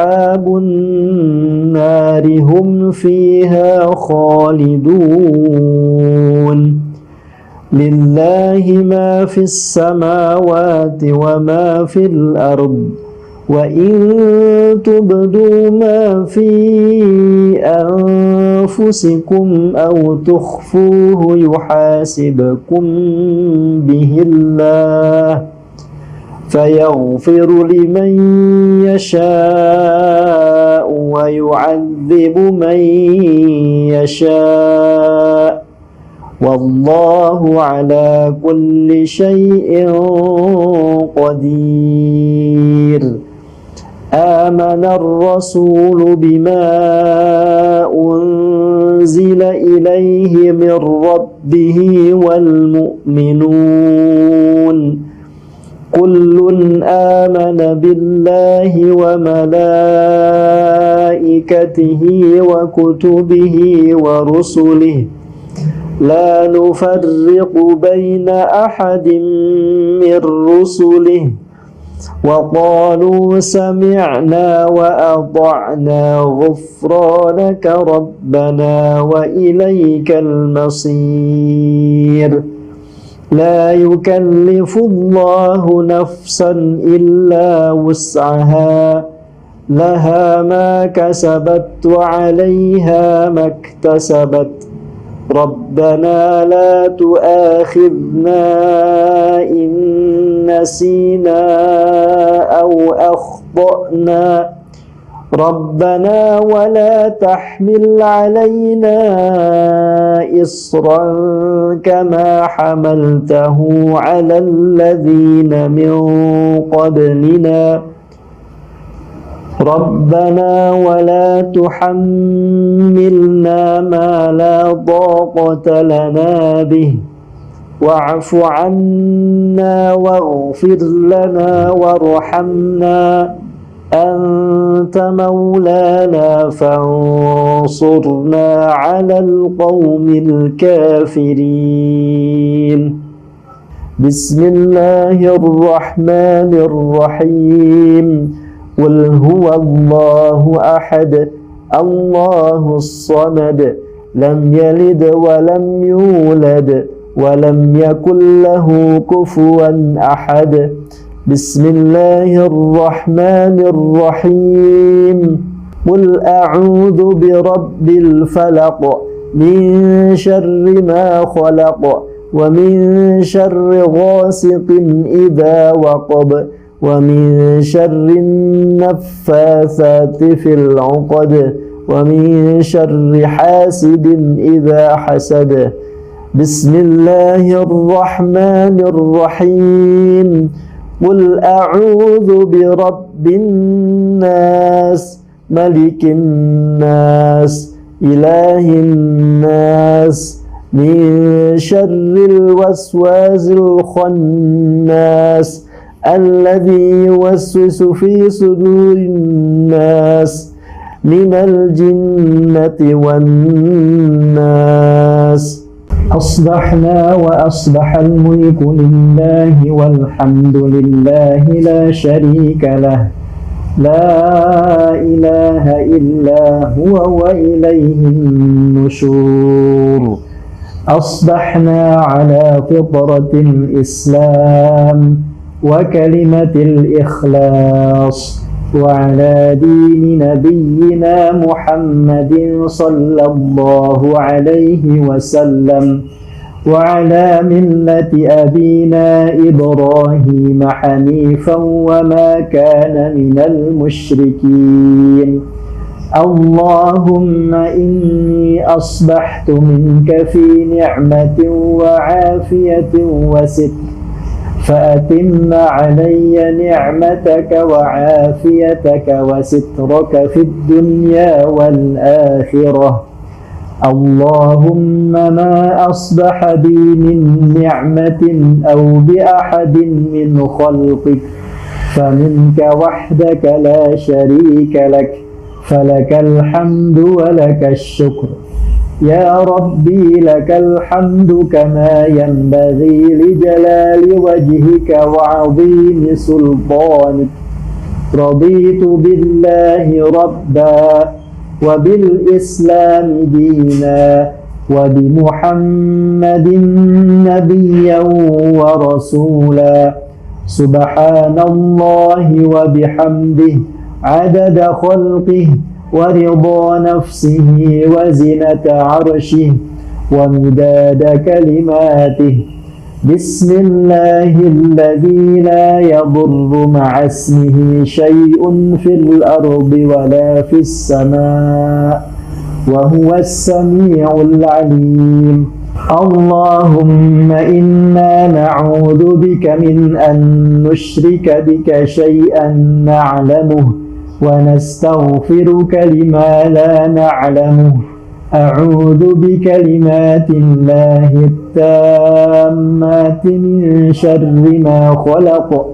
أصحاب النار هم فيها خالدون لله ما في السماوات وما في الأرض وإن تبدوا ما في أنفسكم أو تخفوه يحاسبكم به الله فيغفر لمن يشاء ويعذب من يشاء والله على كل شيء قدير آمن الرسول بما أنزل إليه من ربه والمؤمنون كل آمن بالله وملائكته وكتبه ورسله لا نفرق بين أحد من رسله وقالوا سمعنا وأطعنا غفرانك ربنا وإليك المصير لا يكلف الله نفسا إلا وسعها لها ما كسبت وعليها ما اكتسبت ربنا لا تؤاخذنا إن نسينا أو أخطأنا ربنا ولا تحمل علينا إصرا كما حملته على الذين من قبلنا ربنا ولا تحملنا ما لا طاقة لنا به واعف عنا واغفر لنا وارحمنا أنت مولانا فانصرنا على القوم الكافرين بسم الله الرحمن الرحيم قل هو الله أحد الله الصمد لم يلد ولم يولد ولم يكن له كفوا أحد بسم الله الرحمن الرحيم قل أعوذ برب الفلق من شر ما خلق ومن شر غاسق إذا وقب ومن شر النفاثات في العقد ومن شر حاسد إذا حسد بسم الله الرحمن الرحيم قل أعوذ برب الناس ملك الناس إله الناس من شر الوسواس الخناس الذي يوسوس في صدور الناس من الجنة والناس أصبحنا وأصبح الملك لله والحمد لله لا شريك له لا إله إلا هو وإليه النشور أصبحنا على فطرة الإسلام وكلمة الإخلاص وعلى دين نبينا محمد صلى الله عليه وسلم وعلى ملة أبينا إبراهيم حنيفا وما كان من المشركين اللهم إني أصبحت منك في نعمة وعافية وستر فأتم علي نعمتك وعافيتك وسترك في الدنيا والآخرة اللهم ما أصبح بي من نعمة أو بأحد من خلقك فمنك وحدك لا شريك لك فلك الحمد ولك الشكر يا ربي لك الحمد كما ينبغي لجلال وجهك وعظيم سلطانك رضيت بالله ربا وبالإسلام دينا وبمحمد نبيا ورسولا سبحان الله وبحمده عدد خلقه ورضا نفسه وزنة عرشه ومداد كلماته بسم الله الذي لا يضر مع اسمه شيء في الأرض ولا في السماء وهو السميع العليم اللهم إنا نعوذ بك من أن نشرك بك شيئا نعلمه ونستغفرك لما لا نعلمه أعوذ بكلمات الله التامات من شر ما خلق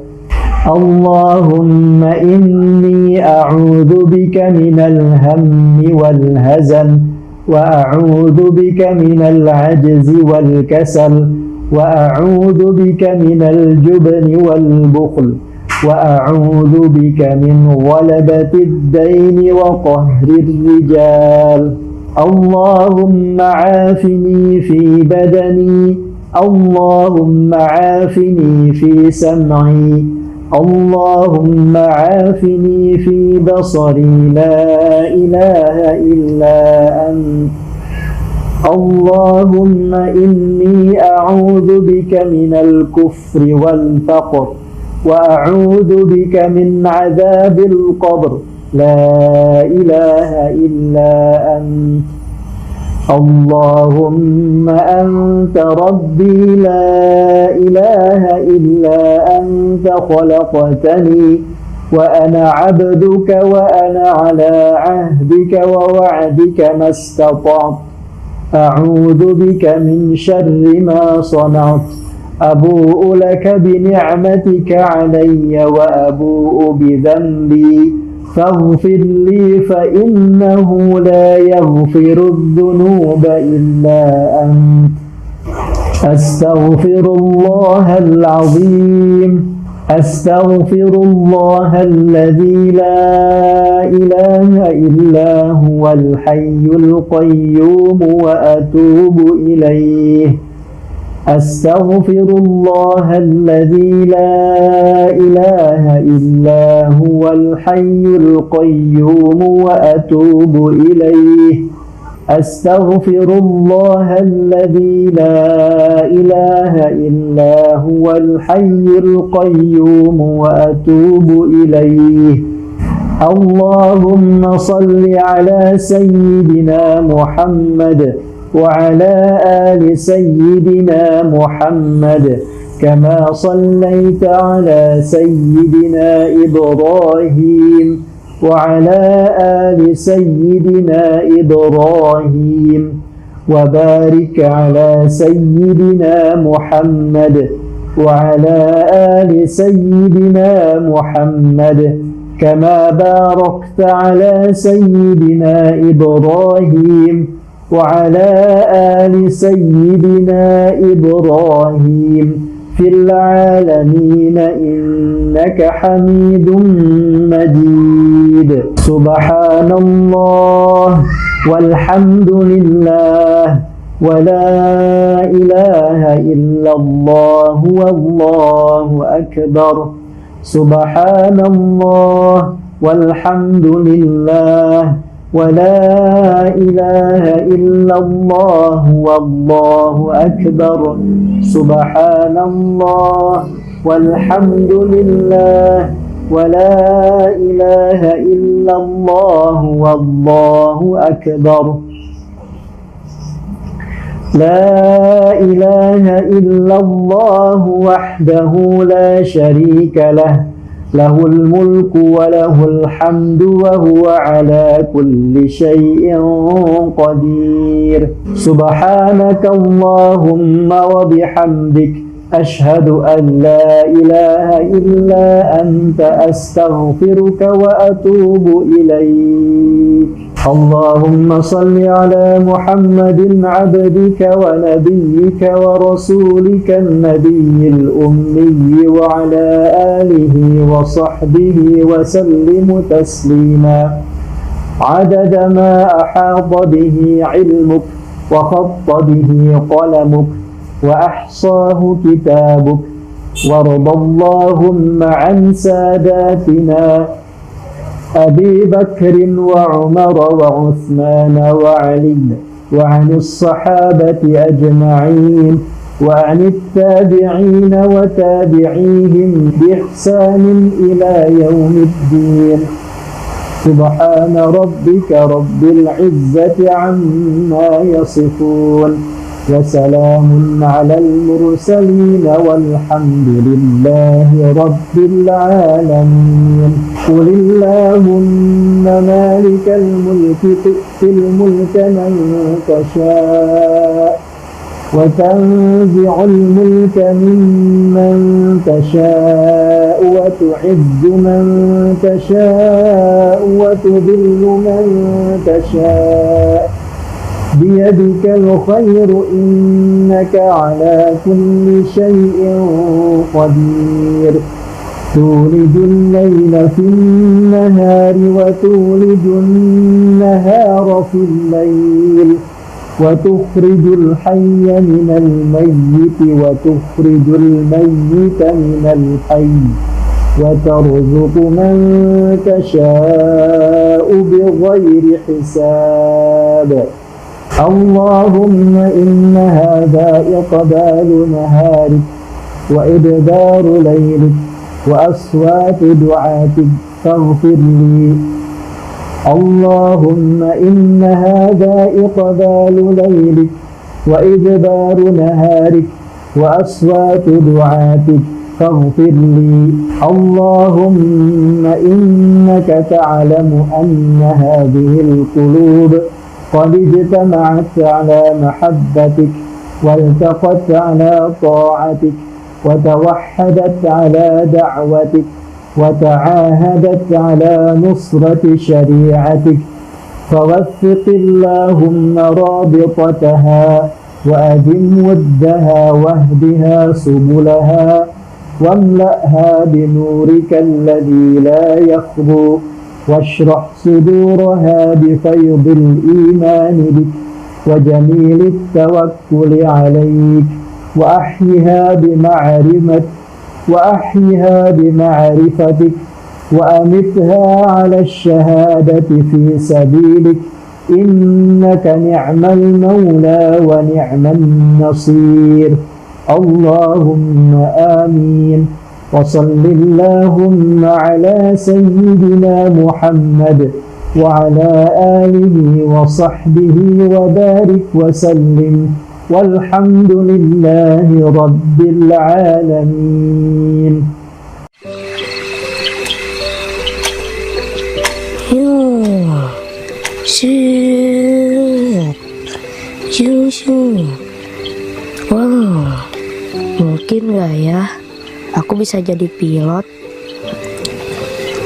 اللهم إني أعوذ بك من الهم والهزن وأعوذ بك من العجز والكسل وأعوذ بك من الجبن والبخل وأعوذ بك من غلبة الدين وقهر الرجال اللهم عافني في بدني اللهم عافني في سمعي اللهم عافني في بصري لا إله إلا أنت اللهم إني أعوذ بك من الكفر والفقر وأعوذ بك من عذاب القبر لا إله إلا أنت اللهم أنت ربي لا إله إلا أنت خلقتني وأنا عبدك وأنا على عهدك ووعدك ما استطعت أعوذ بك من شر ما صنعت أبوء لك بنعمتك علي وأبوء بذنبي فاغفر لي فإنه لا يغفر الذنوب إلا أنت أستغفر الله العظيم أستغفر الله الذي لا إله إلا هو الحي القيوم وأتوب إليه أستغفر الله الذي لا إله إلا هو الحي القيوم وأتوب إليه أستغفر الله الذي لا إله إلا هو الحي القيوم وأتوب إليه اللهم صل على سيدنا محمد وعلى آل سيدنا محمد كما صليت على سيدنا إبراهيم وعلى آل سيدنا إبراهيم وبارك على سيدنا محمد وعلى آل سيدنا محمد كما باركت على سيدنا إبراهيم وعلى آل سيدنا إبراهيم في العالمين إنك حميد مجيد سبحان الله والحمد لله ولا إله إلا الله والله أكبر سبحان الله والحمد لله ولا إله إلا الله والله أكبر سبحان الله والحمد لله ولا إله إلا الله والله أكبر لا إله إلا الله وحده لا شريك له له الملك وله الحمد وهو على كل شيء قدير سبحانك اللهم وبحمدك أشهد أن لا إله إلا أنت أستغفرك وأتوب إليك اللهم صل على محمد عبدك ونبيك ورسولك النبي الأمي وعلى آله وصحبه وسلم تسليما عدد ما أحاط به علمك وخط به قلمك وأحصاه كتابك وارض اللهم عن ساداتنا أبي بكر وعمر وعثمان وعلي وعن الصحابة أجمعين وعن التابعين وتابعيهم بإحسان إلى يوم الدين سبحان ربك رب العزة عما يصفون وسلام على المرسلين والحمد لله رب العالمين قل اللهم مالك الملك تؤتي الملك من تشاء وتنزع الملك ممن تشاء وتعز من تشاء وتذل من تشاء بيدك الخير إنك على كل شيء قدير تولج الليل في النهار وتولج النهار في الليل وتخرج الحي من الميت وتخرج الميت من الحي وترزق من تشاء بغير حساب اللهم إن هذا إقبال نهارك وإدبار ليلك وأصوات دعاتك فاغفر لي اللهم إن هذا إقبال ليلك وإدبار نهارك وأصوات دعاتك فاغفر لي اللهم إنك تعلم أن هذه القلوب قد اجتمعت على محبتك والتقت على طاعتك وتوحدت على دعوتك وتعاهدت على نصرة شريعتك فوفق اللهم رابطتها وأدم ودها واهدها سبلها واملأها بنورك الذي لا يخبو واشرح صدورها بفيض الإيمان بك وجميل التوكل عليك وأحيها بمعرفتك وأمتها على الشهادة في سبيلك إنك نعم المولى ونعم النصير اللهم آمين وصل اللهم على سيدنا محمد وعلى آله وصحبه وبارك وسلم والحمد لله رب العالمين. Wow, mungkin gak ya aku bisa jadi pilot?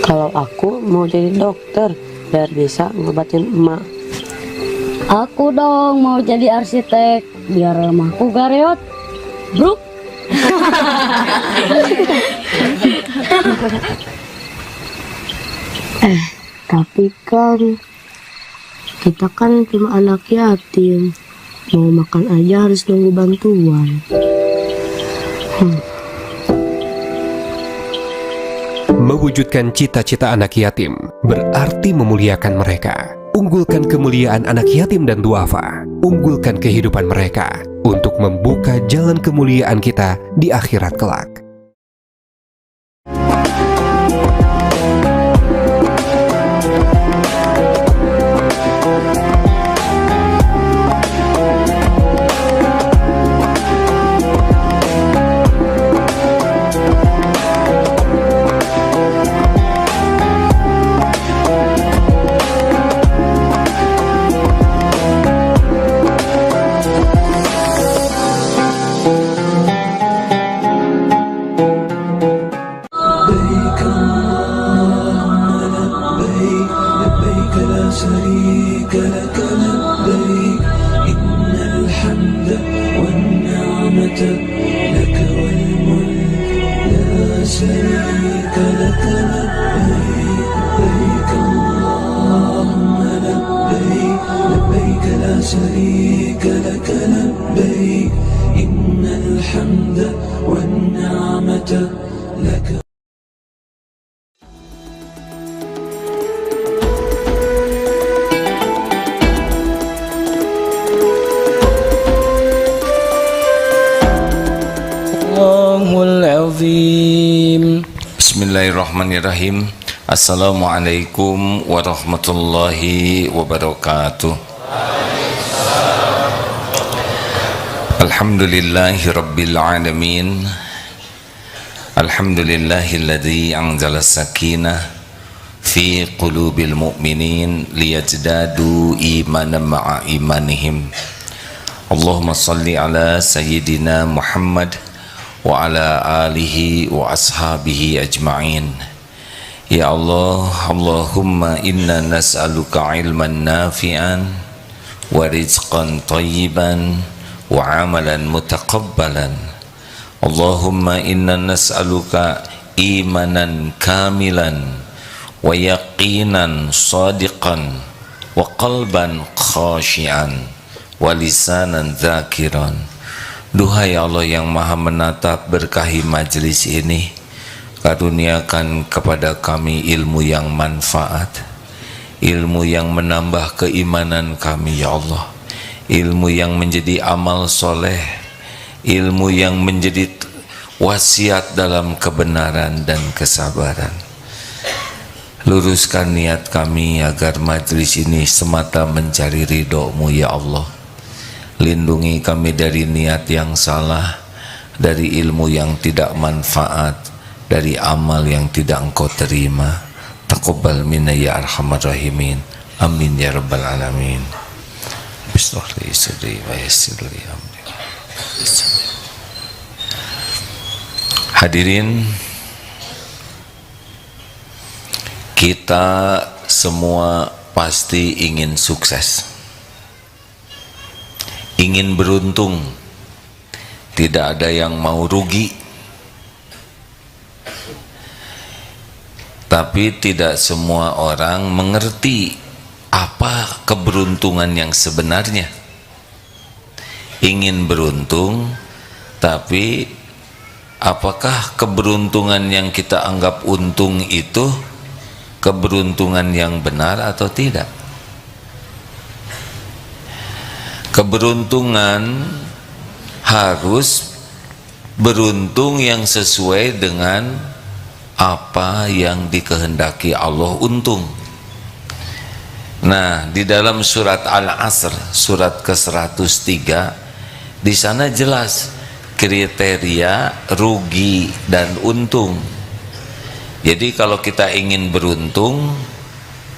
Kalau aku mau jadi dokter biar bisa ngobatin emak. Aku dong mau jadi arsitek biar rumahku gak reot, Bruk. Tapi kan kita kan cuma anak yatim, mau makan aja harus nunggu bantuan. Mewujudkan cita-cita anak yatim berarti memuliakan mereka. Unggulkan kemuliaan anak yatim dan duafa. Unggulkan kehidupan mereka untuk membuka jalan kemuliaan kita di akhirat kelak. لبيك لا شريك لك لبيك إن الحمد والنعمة لك والملك لا شريك لك لبيك لبيك اللهم لبيك لبيك لا شريك لك لبيك إن الحمد والنعمة لك. Allahul Azim. Bismillahirrahmanirrahim. Assalamualaikum warahmatullahi wabarakatuh. Alhamdulillahi rabbil alamin. Alhamdulillahilladzi anzala sakinah fi qulubil mu'minin liyajdadu imanan ma'a imanihim. Allahumma salli ala sayyidina Muhammad wa ala alihi wa ashabihi ajma'in. Ya Allah, Allahumma inna nas'aluka ilman nafi'an wa rizqan tayyiban wa amalan mutaqabbalan. Allahumma inna nas'aluka imanan kamilan wa yaqinan sadiqan wa qalban khashi'an wa lisanan dzakiran. Duhai Allah yang maha menatap, berkahi majlis ini, karuniakan kepada kami ilmu yang manfaat, ilmu yang menambah keimanan kami ya Allah, ilmu yang menjadi amal soleh, ilmu yang menjadi wasiat dalam kebenaran dan kesabaran. Luruskan niat kami agar majlis ini semata mencari ridho-Mu ya Allah. Lindungi kami dari niat yang salah, dari ilmu yang tidak manfaat, dari amal yang tidak Engkau terima. Taqabbal minna ya arhamar rahimin. Amin ya rabbal alamin. Bismillah sadri wa yassir li amri. Hadirin, kita semua pasti ingin sukses, ingin beruntung, tidak ada yang mau rugi. Tapi tidak semua orang mengerti apa keberuntungan yang sebenarnya. Ingin beruntung, tapi apakah keberuntungan yang kita anggap untung itu keberuntungan yang benar atau tidak? Keberuntungan harus beruntung yang sesuai dengan apa yang dikehendaki Allah untung. Nah, di dalam surat Al-Asr, surat ke-103, di sana jelas kriteria rugi dan untung. Jadi kalau kita ingin beruntung,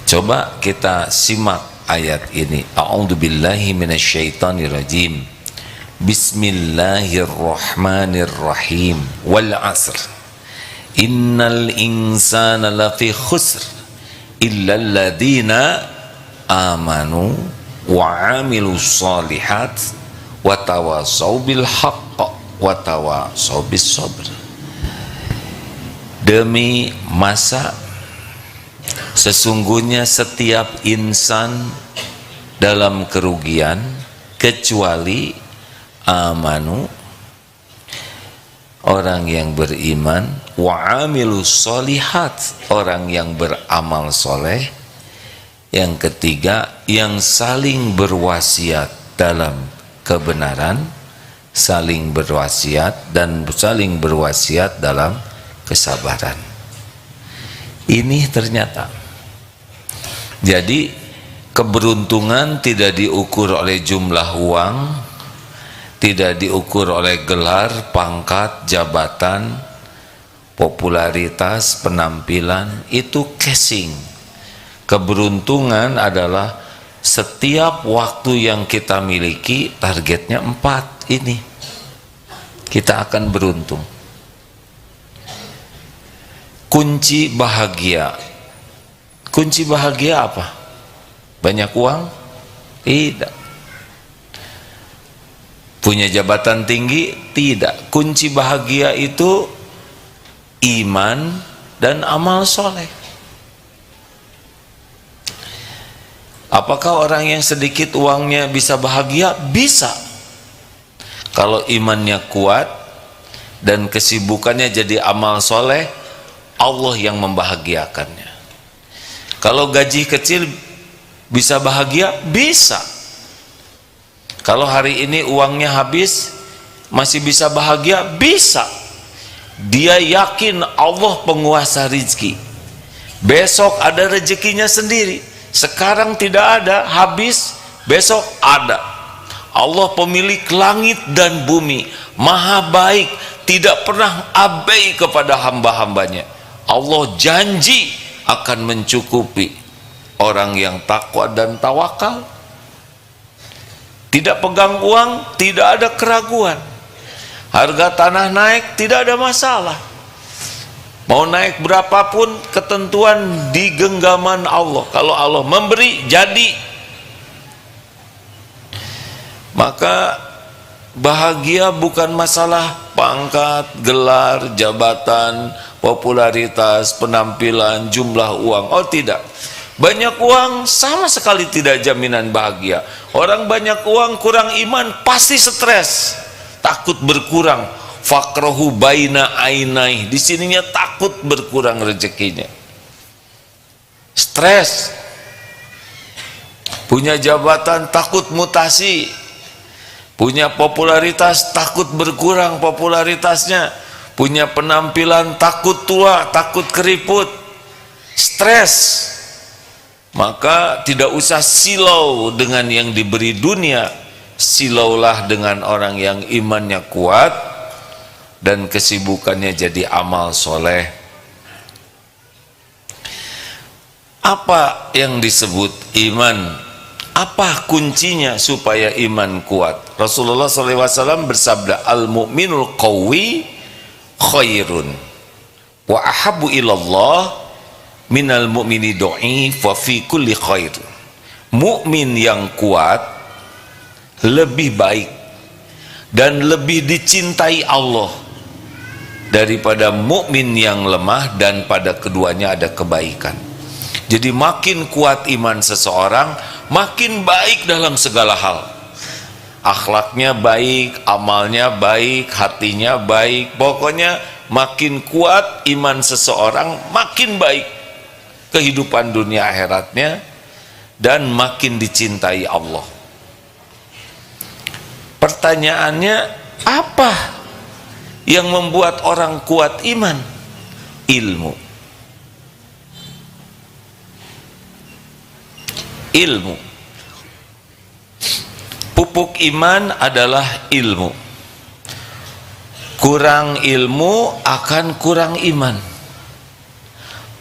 coba kita simak ayat ini. A'udzubillahi minasyaitonirrajim. Bismillahirrahmanirrahim. Wal 'asr. Innal insana lafi khusr illa alladziina amanu wa 'amilus shalihat wa tawassaw bil haqq wa tawassaw bis sabr. Demi masa sesungguhnya setiap insan dalam kerugian kecuali amanu, orang yang beriman, wa amilus sholihat, orang yang beramal soleh, yang ketiga yang saling berwasiat dalam kebenaran, saling berwasiat dan saling berwasiat dalam kesabaran. Ini ternyata jadi keberuntungan tidak diukur oleh jumlah uang, tidak diukur oleh gelar, pangkat, jabatan, popularitas, penampilan. Itu casing. Keberuntungan adalah setiap waktu yang kita miliki targetnya 4 ini, kita akan beruntung. Kunci bahagia. Kunci bahagia apa? Banyak uang? Tidak. Punya jabatan tinggi? Tidak. Kunci bahagia itu iman dan amal soleh. Apakah orang yang sedikit uangnya bisa bahagia? Bisa. Kalau imannya kuat dan kesibukannya jadi amal soleh, Allah yang membahagiakannya. Kalau gaji kecil bisa bahagia? Bisa. Kalau hari ini uangnya habis, masih bisa bahagia? Bisa. Dia yakin Allah penguasa rizki. Besok ada rezekinya sendiri. Sekarang tidak ada, habis, besok ada. Allah pemilik langit dan bumi, maha baik, tidak pernah abai kepada hamba-hambanya. Allah janji akan mencukupi orang yang takwa dan tawakal. Tidak pegang uang, tidak ada keraguan. Harga tanah naik, tidak ada masalah. Mau naik berapapun, ketentuan di genggaman Allah. Kalau Allah memberi, jadi. Maka bahagia bukan masalah pangkat, gelar, jabatan, popularitas, penampilan, jumlah uang. Oh tidak. Banyak uang sama sekali tidak jaminan bahagia. Orang banyak uang kurang iman pasti stres, takut berkurang. Fakrohu baina ainai, di sininya takut berkurang rezekinya, stres. Punya jabatan takut mutasi, punya popularitas takut berkurang popularitasnya, punya penampilan takut tua, takut keriput, stres. Maka tidak usah silau dengan yang diberi dunia, silaulah dengan orang yang imannya kuat dan kesibukannya jadi amal soleh. Apa yang disebut iman? Apa kuncinya supaya iman kuat? Rasulullah SAW bersabda, al-mu'minul qawi khairun wa ahabu ilallah minal mu'mini do'if wa fi kulli khair. Mukmin yang kuat lebih baik dan lebih dicintai Allah daripada mukmin yang lemah, dan pada keduanya ada kebaikan. Jadi makin kuat iman seseorang, makin baik dalam segala hal. Akhlaknya baik, amalnya baik, hatinya baik. Pokoknya makin kuat iman seseorang, makin baik kehidupan dunia akhiratnya, dan makin dicintai Allah. Pertanyaannya, apa yang membuat orang kuat iman? Ilmu. Ilmu. Pupuk iman adalah ilmu. Kurang ilmu akan kurang iman.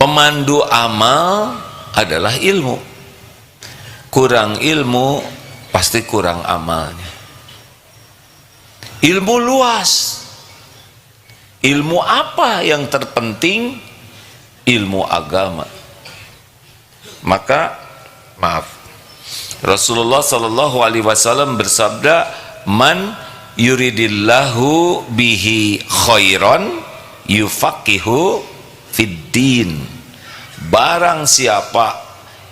Pemandu amal adalah ilmu. Kurang ilmu pasti kurang amalnya. Ilmu luas. Ilmu apa yang terpenting? Ilmu agama. Maka Rasulullah SAW bersabda, man yuridillahu bihi khairan yufaqihu fiddin. Barang siapa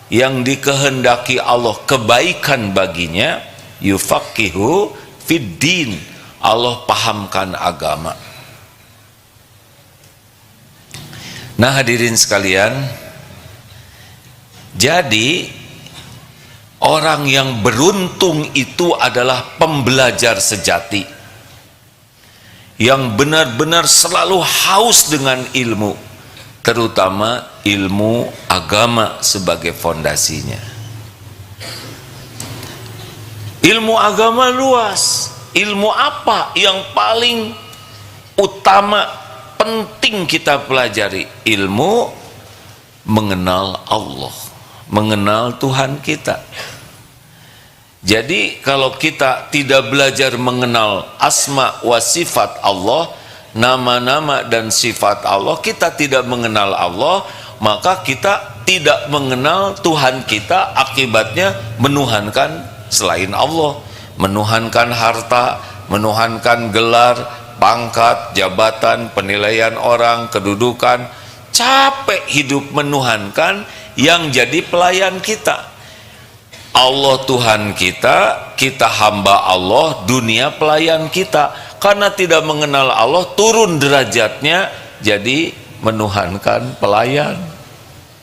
yang dikehendaki Allah kebaikan baginya, yufaqihu fiddin, Allah pahamkan agama. Nah hadirin sekalian, jadi orang yang beruntung itu adalah pembelajar sejati yang benar-benar selalu haus dengan ilmu, terutama ilmu agama sebagai fondasinya. Ilmu agama luas. Ilmu apa yang paling utama, penting kita pelajari? Ilmu mengenal Allah, mengenal Tuhan kita. Jadi kalau kita tidak belajar mengenal asma wa sifat Allah, nama-nama dan sifat Allah, kita tidak mengenal Allah, maka kita tidak mengenal Tuhan kita, akibatnya menuhankan selain Allah, menuhankan harta, menuhankan gelar, pangkat, jabatan, penilaian orang, kedudukan. Capek hidup menuhankan yang jadi pelayan kita. Allah Tuhan kita, kita hamba Allah, dunia pelayan kita. Karena tidak mengenal Allah, turun derajatnya jadi menuhankan pelayan.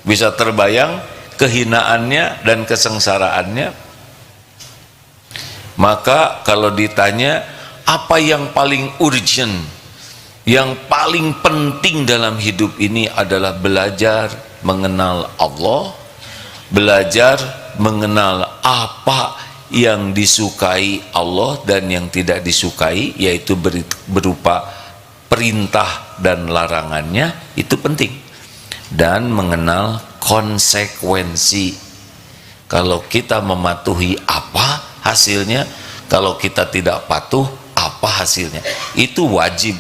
Bisa terbayang kehinaannya dan kesengsaraannya. Maka kalau ditanya apa yang paling urgent, yang paling penting dalam hidup ini adalah belajar mengenal Allah, belajar mengenal apa yang disukai Allah dan yang tidak disukai, yaitu berupa perintah dan larangannya, itu penting. Dan mengenal konsekuensi. Kalau kita mematuhi apa hasilnya, kalau kita tidak patuh apa hasilnya, itu wajib.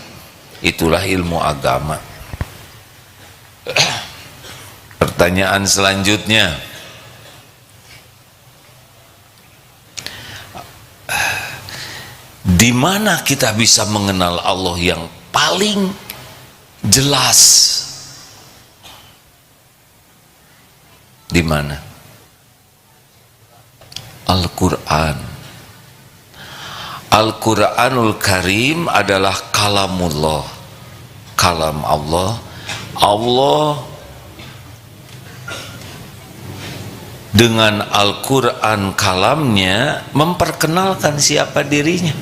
Itulah ilmu agama. Pertanyaan selanjutnya, di mana kita bisa mengenal Allah yang paling jelas? Di mana? Al-Quran. Al-Quranul Karim adalah kalamullah, kalam Allah. Allah dengan Al-Quran kalamnya memperkenalkan siapa dirinya,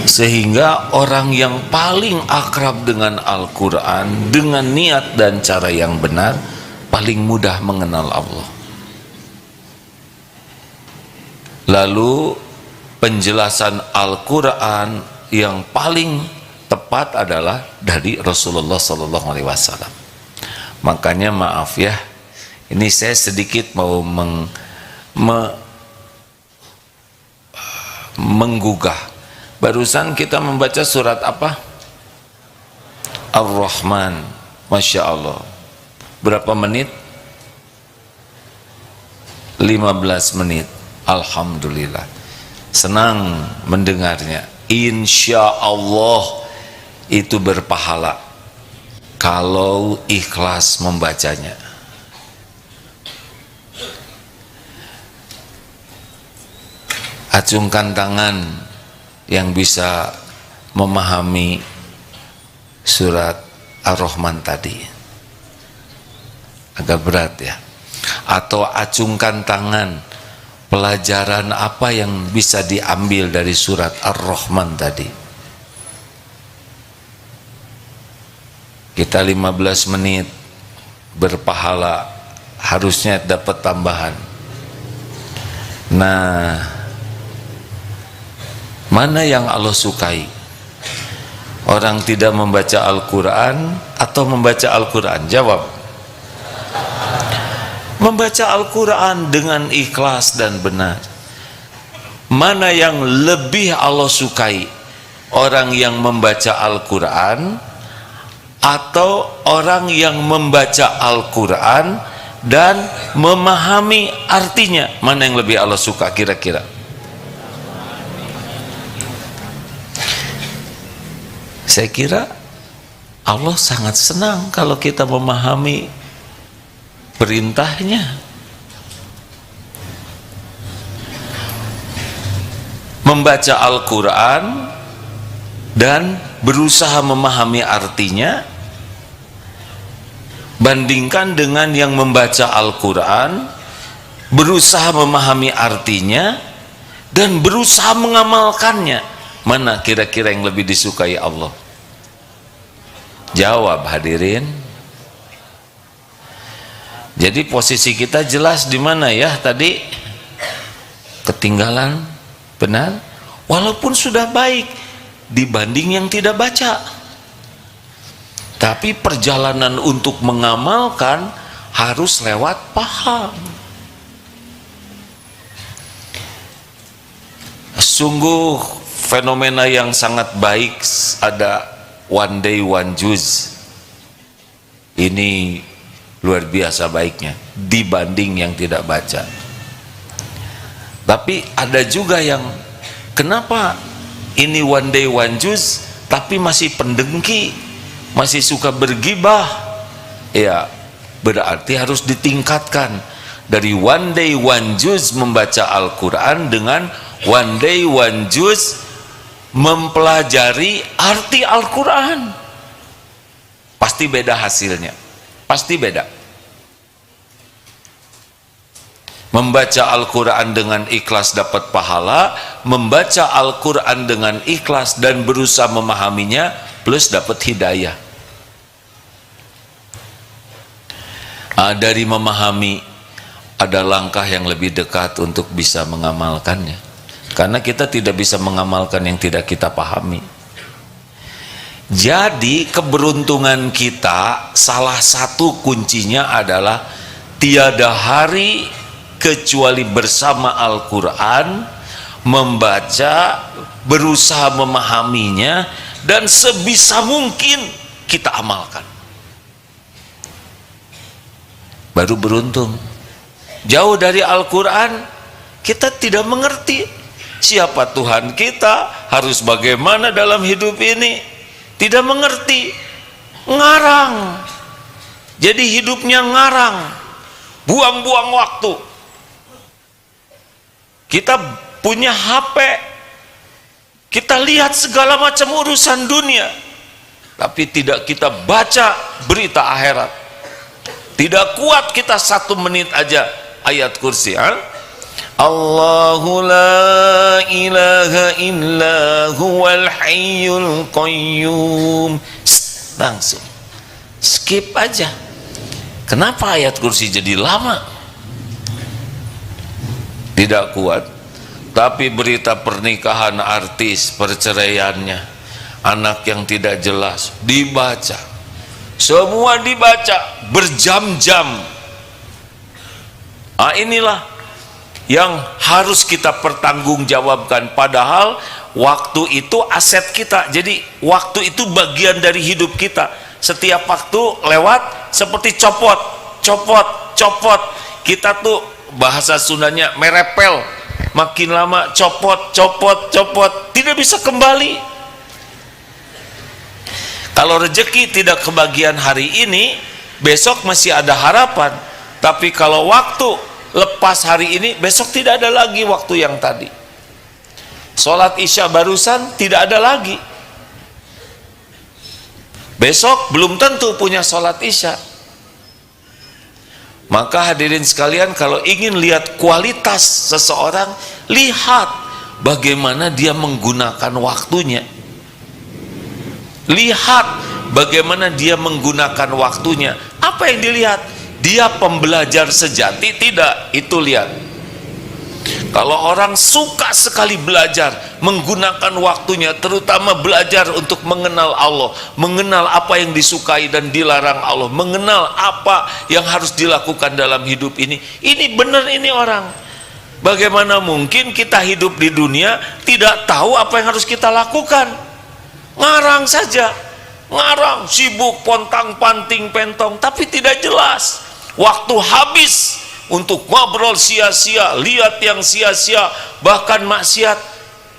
sehingga orang yang paling akrab dengan Al-Quran dengan niat dan cara yang benar paling mudah mengenal Allah. Lalu penjelasan Al-Quran yang paling tepat adalah dari Rasulullah SAW. Makanya maaf ya, ini saya sedikit mau menggugah. Barusan kita membaca surat apa? Ar-Rahman. Masya Allah. Berapa menit? 15 menit. Alhamdulillah. Senang mendengarnya. Insya Allah itu berpahala kalau ikhlas membacanya. Acungkan tangan yang bisa memahami surat Ar-Rahman tadi. Agak berat ya. Atau acungkan tangan, pelajaran apa yang bisa diambil dari surat Ar-Rahman tadi. Kita 15 menit berpahala, harusnya dapat tambahan. Nah, mana yang Allah sukai? Orang tidak membaca Al-Quran atau membaca Al-Quran? Jawab. Membaca Al-Quran dengan ikhlas dan benar. Mana yang lebih Allah sukai? Orang yang membaca Al-Quran atau orang yang membaca Al-Quran dan memahami artinya? Mana yang lebih Allah suka kira-kira? Saya kira Allah sangat senang kalau kita memahami perintahnya. Membaca Al-Quran dan berusaha memahami artinya, bandingkan dengan yang membaca Al-Quran, berusaha memahami artinya dan berusaha mengamalkannya. Mana kira-kira yang lebih disukai Allah? Jawab hadirin. Jadi posisi kita jelas di mana ya tadi? Ketinggalan, benar? Walaupun sudah baik dibanding yang tidak baca. Tapi perjalanan untuk mengamalkan harus lewat paham. Sungguh fenomena yang sangat baik ada one day one juz. Ini luar biasa baiknya dibanding yang tidak baca. Tapi ada juga yang kenapa ini one day one juz tapi masih pendengki, masih suka bergibah. Ya, berarti harus ditingkatkan dari one day one juz membaca Al-Quran dengan one day one juz mempelajari arti Al-Quran. Pasti beda hasilnya, pasti beda. Membaca Al-Quran dengan ikhlas dapat pahala, membaca Al-Quran dengan ikhlas dan berusaha memahaminya plus dapat hidayah. Dari memahami ada langkah yang lebih dekat untuk bisa mengamalkannya, karena kita tidak bisa mengamalkan yang tidak kita pahami. Jadi keberuntungan kita salah satu kuncinya adalah tiada hari kecuali bersama Al-Quran, membaca, berusaha memahaminya, dan sebisa mungkin kita amalkan. Baru beruntung. Jauh dari Al-Quran, kita tidak mengerti siapa Tuhan kita, harus bagaimana dalam hidup ini. Tidak mengerti, ngarang. Jadi hidupnya ngarang, buang-buang waktu. Kita punya HP, kita lihat segala macam urusan dunia, tapi tidak kita baca berita akhirat. Tidak kuat kita 1 menit aja ayat kursi. Allahu la ilaha illa huwal hayyul qayyum. Langsung skip aja. Kenapa ayat kursi jadi lama? Tidak kuat. Tapi berita pernikahan artis, perceraiannya, anak yang tidak jelas dibaca, semua dibaca berjam-jam. Inilah yang harus kita pertanggungjawabkan, padahal waktu itu aset kita. Jadi waktu itu bagian dari hidup kita. Setiap waktu lewat seperti copot, copot, copot. Kita tuh bahasa Sundanya merepel, makin lama copot, copot, copot, tidak bisa kembali. Kalau rezeki tidak kebagian hari ini, besok masih ada harapan. Tapi kalau waktu lepas hari ini, besok tidak ada lagi waktu yang tadi. Sholat Isya barusan tidak ada lagi. Besok belum tentu punya sholat Isya. Maka hadirin sekalian, kalau ingin lihat kualitas seseorang, lihat bagaimana dia menggunakan waktunya. Lihat bagaimana dia menggunakan waktunya. Apa yang dilihat? Dia pembelajar sejati? Tidak. Itu lihat. Kalau orang suka sekali belajar, menggunakan waktunya, terutama belajar untuk mengenal Allah, mengenal apa yang disukai dan dilarang Allah, mengenal apa yang harus dilakukan dalam hidup ini benar ini orang. Bagaimana mungkin kita hidup di dunia tidak tahu apa yang harus kita lakukan? Ngarang saja, ngarang, sibuk, pontang panting pentong, tapi tidak jelas. Waktu habis untuk ngobrol sia-sia, lihat yang sia-sia, bahkan maksiat,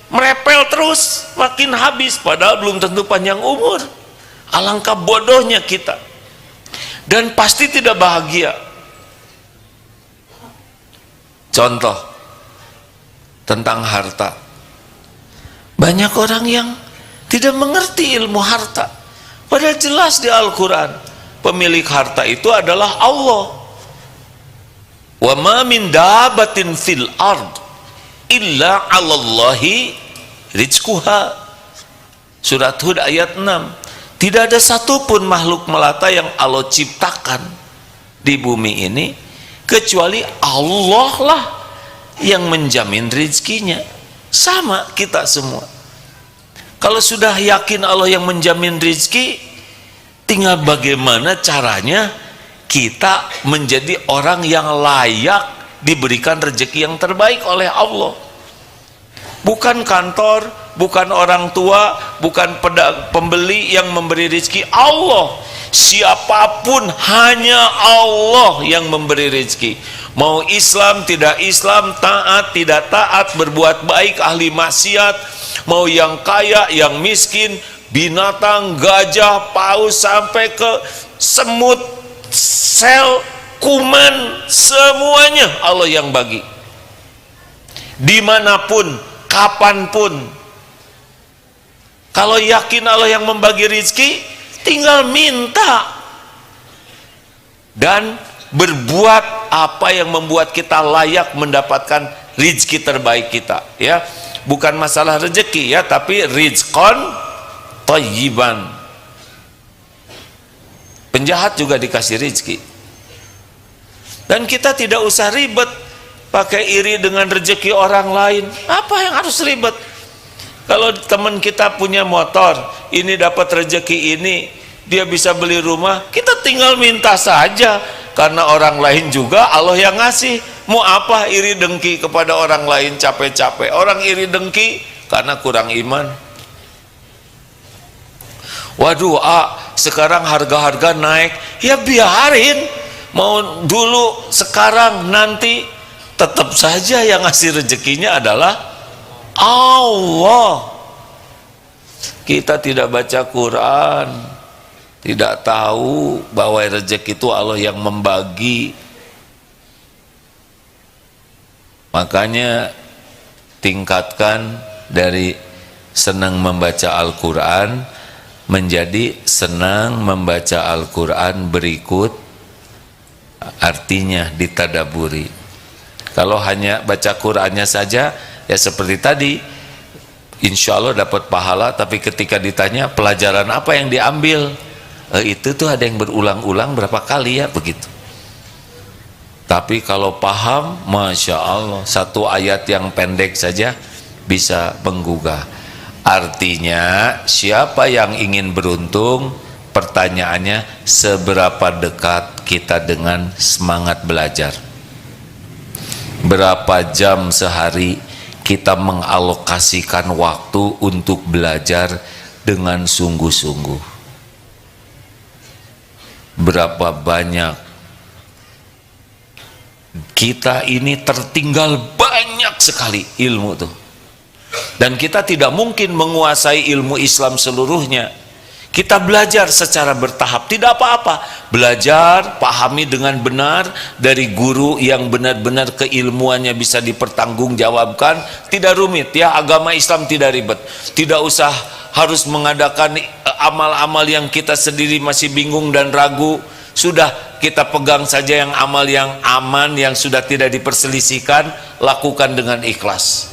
merepel terus, makin habis, padahal belum tentu panjang umur. Alangkah bodohnya kita, dan pasti tidak bahagia. Contoh tentang harta, banyak orang yang tidak mengerti ilmu harta, padahal jelas di Al-Quran pemilik harta itu adalah Allah. Wa ma min dabatin fil ard illa 'alallahi rizquha. Surat Hud ayat 6. Tidak ada satupun makhluk melata yang Allah ciptakan di bumi ini kecuali Allah lah yang menjamin rezekinya. Sama kita semua. Kalau sudah yakin Allah yang menjamin rezeki, tinggal bagaimana caranya kita menjadi orang yang layak diberikan rezeki yang terbaik oleh Allah. Bukan kantor, bukan orang tua, bukan pembeli yang memberi rezeki, Allah. siapapun, hanya Allah yang memberi rezeki. Mau Islam, tidak Islam, taat, tidak taat, berbuat baik, ahli maksiat, mau yang kaya, yang miskin, binatang, gajah, paus, sampai ke semut, sel, kuman, semuanya Allah yang bagi. Dimanapun, kapanpun. Kalau yakin Allah yang membagi rezeki, tinggal minta dan berbuat apa yang membuat kita layak mendapatkan rezeki terbaik kita, ya. Bukan masalah rezeki, ya, tapi rizqan thayyiban. Penjahat juga dikasih rezeki. Dan kita tidak usah ribet pakai iri dengan rezeki orang lain. Apa yang harus ribet? Kalau teman kita punya motor, ini dapat rezeki ini, dia bisa beli rumah, kita tinggal minta saja. Karena orang lain juga Allah yang ngasih. Mau apa iri dengki kepada orang lain capek-capek? Orang iri dengki karena kurang iman. Waduh, sekarang harga-harga naik. Ya biarin. Mau dulu, sekarang, nanti, tetap saja yang ngasih rezekinya adalah Allah. Kita tidak baca Quran, tidak tahu bahwa rezeki itu Allah yang membagi. Makanya tingkatkan dari senang membaca Al-Quran menjadi senang membaca Al-Quran berikut artinya ditadaburi. Kalau hanya baca Qurannya saja, ya seperti tadi, insya Allah dapat pahala, tapi ketika ditanya pelajaran apa yang diambil, itu tuh ada yang berulang-ulang berapa kali, ya begitu. Tapi kalau paham, Masya Allah, satu ayat yang pendek saja bisa menggugah. Artinya siapa yang ingin beruntung, pertanyaannya seberapa dekat kita dengan semangat belajar. Berapa jam sehari kita mengalokasikan waktu untuk belajar dengan sungguh-sungguh. Berapa banyak kita ini tertinggal banyak sekali ilmu tuh. Dan kita tidak mungkin menguasai ilmu Islam seluruhnya. Kita belajar secara bertahap, tidak apa-apa. Belajar, pahami dengan benar dari guru yang benar-benar keilmuannya bisa dipertanggungjawabkan. Tidak rumit, ya, agama Islam tidak ribet. Tidak usah harus mengadakan amal-amal yang kita sendiri masih bingung dan ragu. Sudah, kita pegang saja yang amal yang aman, yang sudah tidak diperselisihkan, lakukan dengan ikhlas.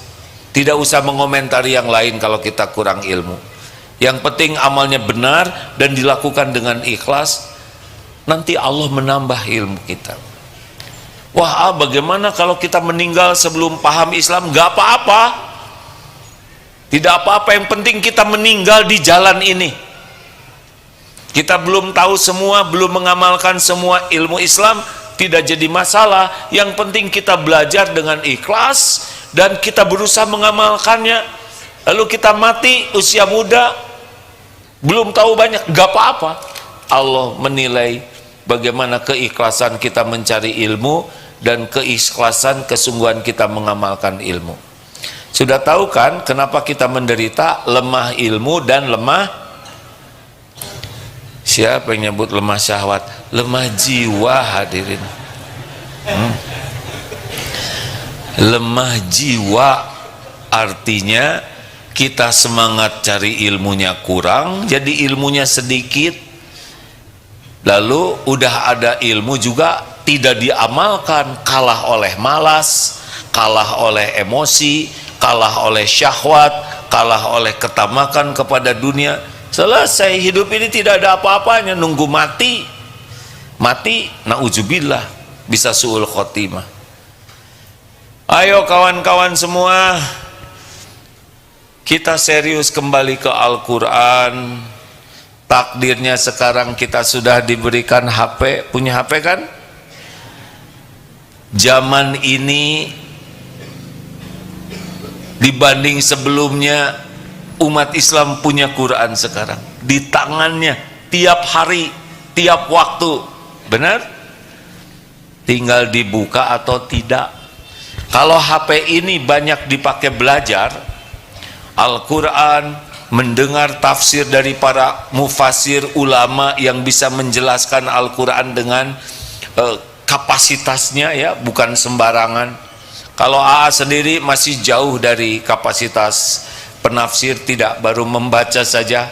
Tidak usah mengomentari yang lain kalau kita kurang ilmu. Yang penting amalnya benar dan dilakukan dengan ikhlas. Nanti Allah menambah ilmu kita. Wah, bagaimana kalau kita meninggal sebelum paham Islam? Gak apa-apa. Tidak apa-apa, yang penting kita meninggal di jalan ini. Kita belum tahu semua, belum mengamalkan semua ilmu Islam, tidak jadi masalah. Yang penting kita belajar dengan ikhlas dan kita berusaha mengamalkannya. Lalu kita mati usia muda, belum tahu banyak, gak apa-apa. Allah menilai bagaimana keikhlasan kita mencari ilmu dan keikhlasan kesungguhan kita mengamalkan ilmu. Sudah tahu kan kenapa kita menderita lemah ilmu dan lemah, siapa yang nyebut lemah syahwat? Lemah jiwa, hadirin. Lemah jiwa artinya kita semangat cari ilmunya kurang, jadi ilmunya sedikit. Lalu udah ada ilmu juga tidak diamalkan, kalah oleh malas, kalah oleh emosi, kalah oleh syahwat, kalah oleh ketamakan kepada dunia. Selesai, hidup ini tidak ada apa-apanya, nunggu mati. Mati, na'udzubillah, bisa su'ul khotimah. Ayo kawan-kawan semua, kita serius kembali ke Al-Quran. Takdirnya sekarang kita sudah diberikan HP, punya HP kan? Zaman ini dibanding sebelumnya, umat Islam punya Quran sekarang di tangannya tiap hari. tiap waktu. Benar? Tinggal dibuka atau tidak. Kalau HP ini banyak dipakai belajar Al-Quran, mendengar tafsir dari para mufasir ulama yang bisa menjelaskan Al-Quran dengan kapasitasnya, ya, bukan sembarangan. Kalau AA sendiri masih jauh dari kapasitas penafsir, tidak, baru membaca saja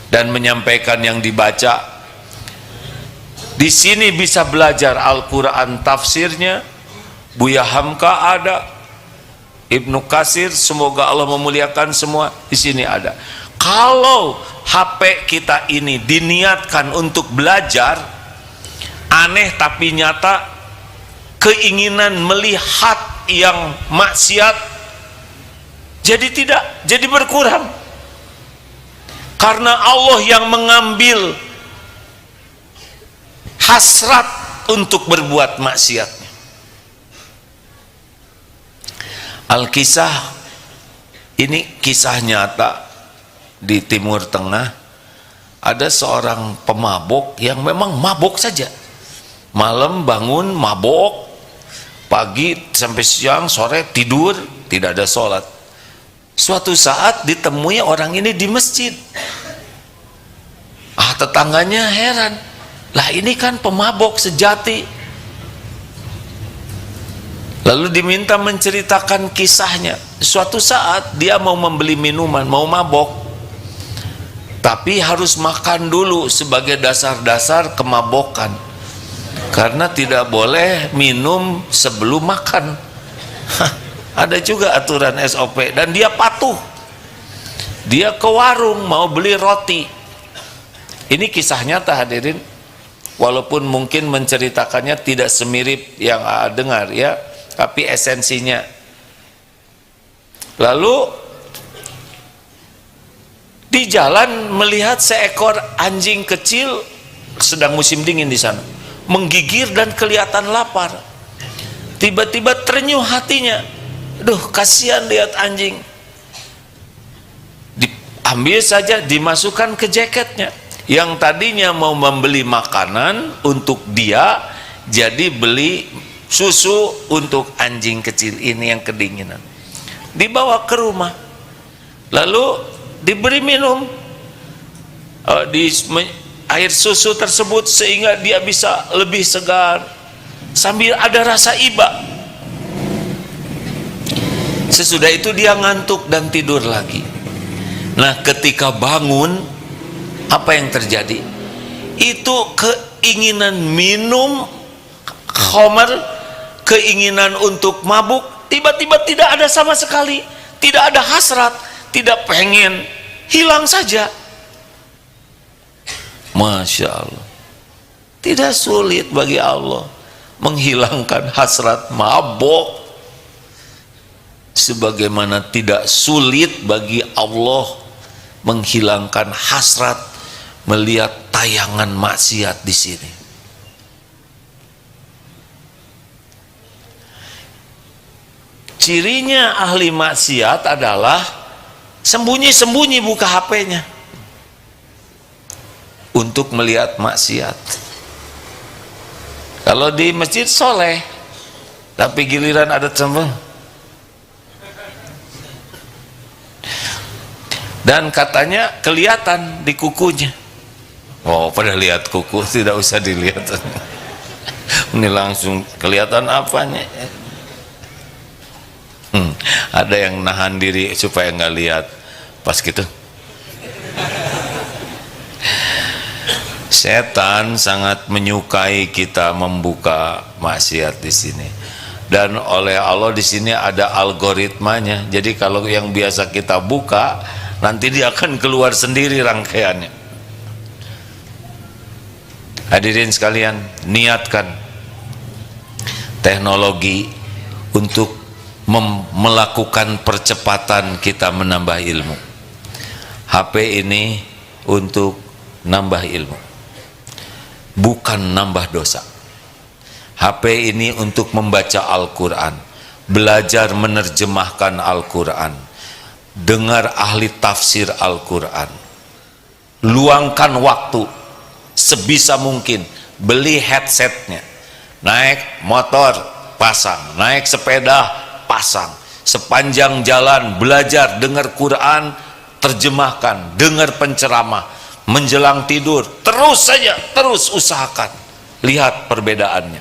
dan menyampaikan yang dibaca. Di sini bisa belajar Al-Quran tafsirnya, Buya Hamka ada, Ibnu Katsir, semoga Allah memuliakan semua, di sini ada. Kalau HP kita ini diniatkan untuk belajar, aneh tapi nyata, keinginan melihat yang maksiat jadi berkurang. Karena Allah yang mengambil hasrat untuk berbuat maksiatnya. Al-Kisah ini kisah nyata di Timur Tengah. Ada seorang pemabuk yang memang mabuk saja, malam bangun mabuk, pagi sampai siang sore tidur, tidak ada sholat. Suatu saat ditemui orang ini di masjid. Tetangganya heran, lah ini kan pemabuk sejati. Lalu diminta menceritakan kisahnya. Suatu saat dia mau membeli minuman, mau mabok, tapi harus makan dulu sebagai dasar-dasar kemabokan, karena tidak boleh minum sebelum makan. Ada juga aturan SOP, dan dia patuh. Dia ke warung mau beli roti. Ini kisah nyata, hadirin, walaupun mungkin menceritakannya tidak semirip yang dengar, ya, tapi esensinya. Lalu di jalan melihat seekor anjing kecil, sedang musim dingin di sana, menggigir dan kelihatan lapar. Tiba-tiba terenyuh hatinya, duh kasihan lihat anjing. Diambil saja, dimasukkan ke jaketnya. Yang tadinya mau membeli makanan untuk dia, jadi beli susu untuk anjing kecil ini yang kedinginan. Dibawa ke rumah, lalu diberi minum air susu tersebut sehingga dia bisa lebih segar sambil ada rasa iba. Sesudah itu dia ngantuk dan tidur lagi. Nah, ketika bangun, apa yang terjadi? Itu keinginan minum khamar, keinginan untuk mabuk, tiba-tiba tidak ada sama sekali, tidak ada hasrat, tidak pengen, hilang saja. Masya Allah, tidak sulit bagi Allah menghilangkan hasrat mabuk, sebagaimana tidak sulit bagi Allah menghilangkan hasrat melihat tayangan maksiat di sini. Cirinya ahli maksiat adalah sembunyi-sembunyi buka HP-nya untuk melihat maksiat. Kalau di masjid soleh, tapi giliran ada sembah. Dan katanya kelihatan di kukunya. Oh, pada lihat kuku, tidak usah dilihat. Ini langsung kelihatan apanya. Ada yang nahan diri supaya nggak lihat pas gitu. Setan sangat menyukai kita membuka maksiat di sini, dan oleh Allah di sini ada algoritmanya. Jadi kalau yang biasa kita buka, nanti dia akan keluar sendiri rangkaiannya. Hadirin sekalian, niatkan teknologi untuk melakukan percepatan kita menambah ilmu. HP ini untuk nambah ilmu, bukan nambah dosa. HP ini untuk membaca Al-Quran, belajar menerjemahkan Al-Quran, dengar ahli tafsir Al-Quran. Luangkan waktu sebisa mungkin beli headsetnya, naik motor pasang, naik sepeda pasang, sepanjang jalan belajar, dengar Quran, terjemahkan, dengar penceramah, menjelang tidur terus saja, terus usahakan. Lihat perbedaannya,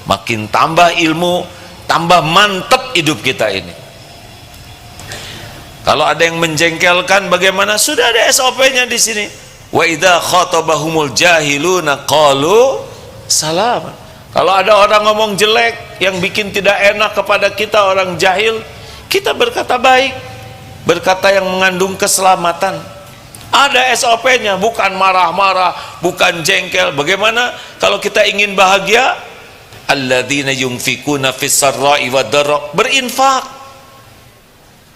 makin tambah ilmu, tambah mantap hidup kita ini. Kalau ada yang menjengkelkan bagaimana? Sudah ada SOP-nya di sini. Wa idza khatabahumul jahiluna qalu salam. Kalau ada orang ngomong jelek yang bikin tidak enak kepada kita, orang jahil, kita berkata baik, berkata yang mengandung keselamatan. Ada SOP-nya, bukan marah-marah, bukan jengkel. Bagaimana kalau kita ingin bahagia? Alladzina yunfikuna fis sarra'i wad dharra, berinfak.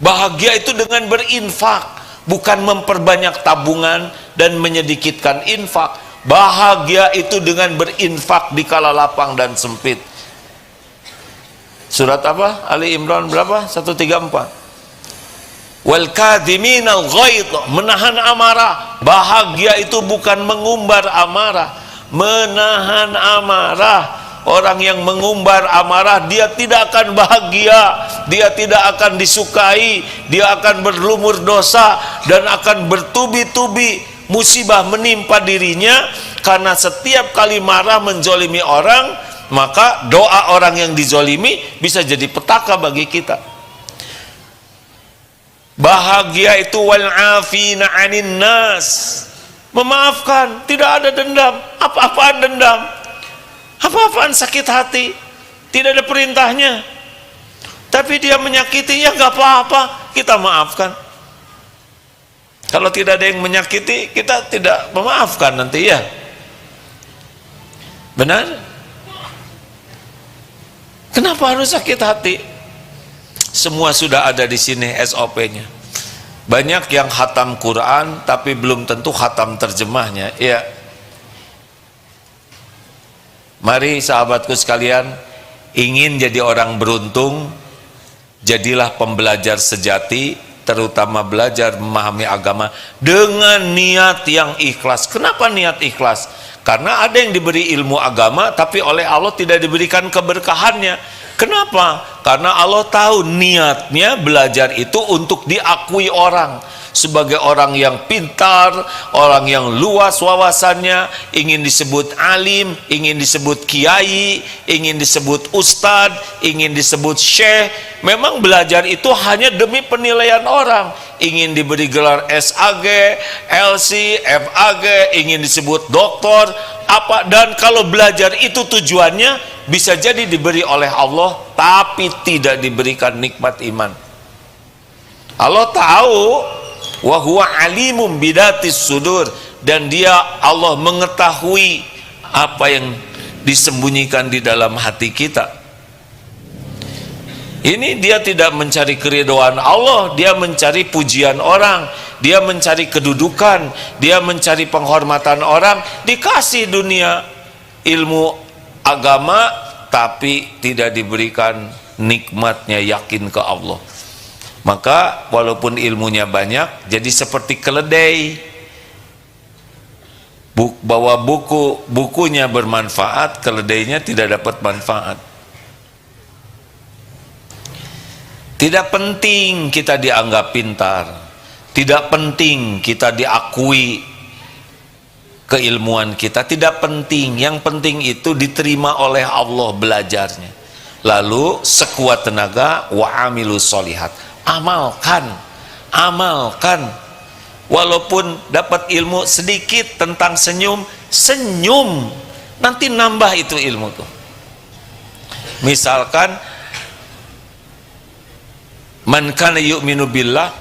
Bahagia itu dengan berinfak, bukan memperbanyak tabungan dan menyedikitkan infak. Bahagia itu dengan berinfak di kala lapang dan sempit. Surat apa? Ali Imran berapa? 134. Wal kadhiminal ghaidh, menahan amarah. Bahagia itu bukan mengumbar amarah, menahan amarah. Orang yang mengumbar amarah, dia tidak akan bahagia, dia tidak akan disukai, dia akan berlumur dosa dan akan bertubi-tubi musibah menimpa dirinya. Karena setiap kali marah menzolimi orang, maka doa orang yang dizolimi bisa jadi petaka bagi kita. Bahagia itu wal afina 'anin nas, memaafkan, tidak ada dendam. Apa-apaan dendam? Apa-apaan sakit hati, tidak ada perintahnya, tapi dia menyakiti, ya nggak apa-apa, kita maafkan. Kalau tidak ada yang menyakiti, kita tidak memaafkan nanti, ya benar? Kenapa harus sakit hati? Semua sudah ada di sini SOP-nya. Banyak yang khatam Quran tapi belum tentu khatam terjemahnya, ya. Mari sahabatku sekalian, ingin jadi orang beruntung, jadilah pembelajar sejati, terutama belajar memahami agama dengan niat yang ikhlas. Kenapa niat ikhlas? Karena ada yang diberi ilmu agama tapi oleh Allah tidak diberikan keberkahannya. Kenapa? Karena Allah tahu niatnya belajar itu untuk diakui orang, sebagai orang yang pintar, orang yang luas wawasannya, ingin disebut alim, ingin disebut kiai, ingin disebut ustadz, ingin disebut syekh. Memang belajar itu hanya demi penilaian orang, ingin diberi gelar SAG, LC, FAG, ingin disebut doktor, apa. Dan kalau belajar itu tujuannya bisa jadi diberi oleh Allah tapi tidak diberikan nikmat iman. Allah tahu, wa huwa alimum bidatis sudur, dan dia Allah mengetahui apa yang disembunyikan di dalam hati kita. Ini dia tidak mencari keridhaan Allah, dia mencari pujian orang, dia mencari kedudukan, dia mencari penghormatan orang. Dikasih dunia ilmu agama tapi tidak diberikan nikmatnya yakin ke Allah. Maka walaupun ilmunya banyak, jadi seperti keledai. Bawa bukunya bermanfaat, keledainya tidak dapat manfaat. Tidak penting kita dianggap pintar, tidak penting kita diakui keilmuan kita, tidak penting. Yang penting itu diterima oleh Allah belajarnya. Lalu sekuat tenaga wa amilus solihat, amalkan, amalkan. Walaupun dapat ilmu sedikit tentang senyum, senyum, nanti nambah itu ilmu tuh. Misalkan man kana yu'minu billah,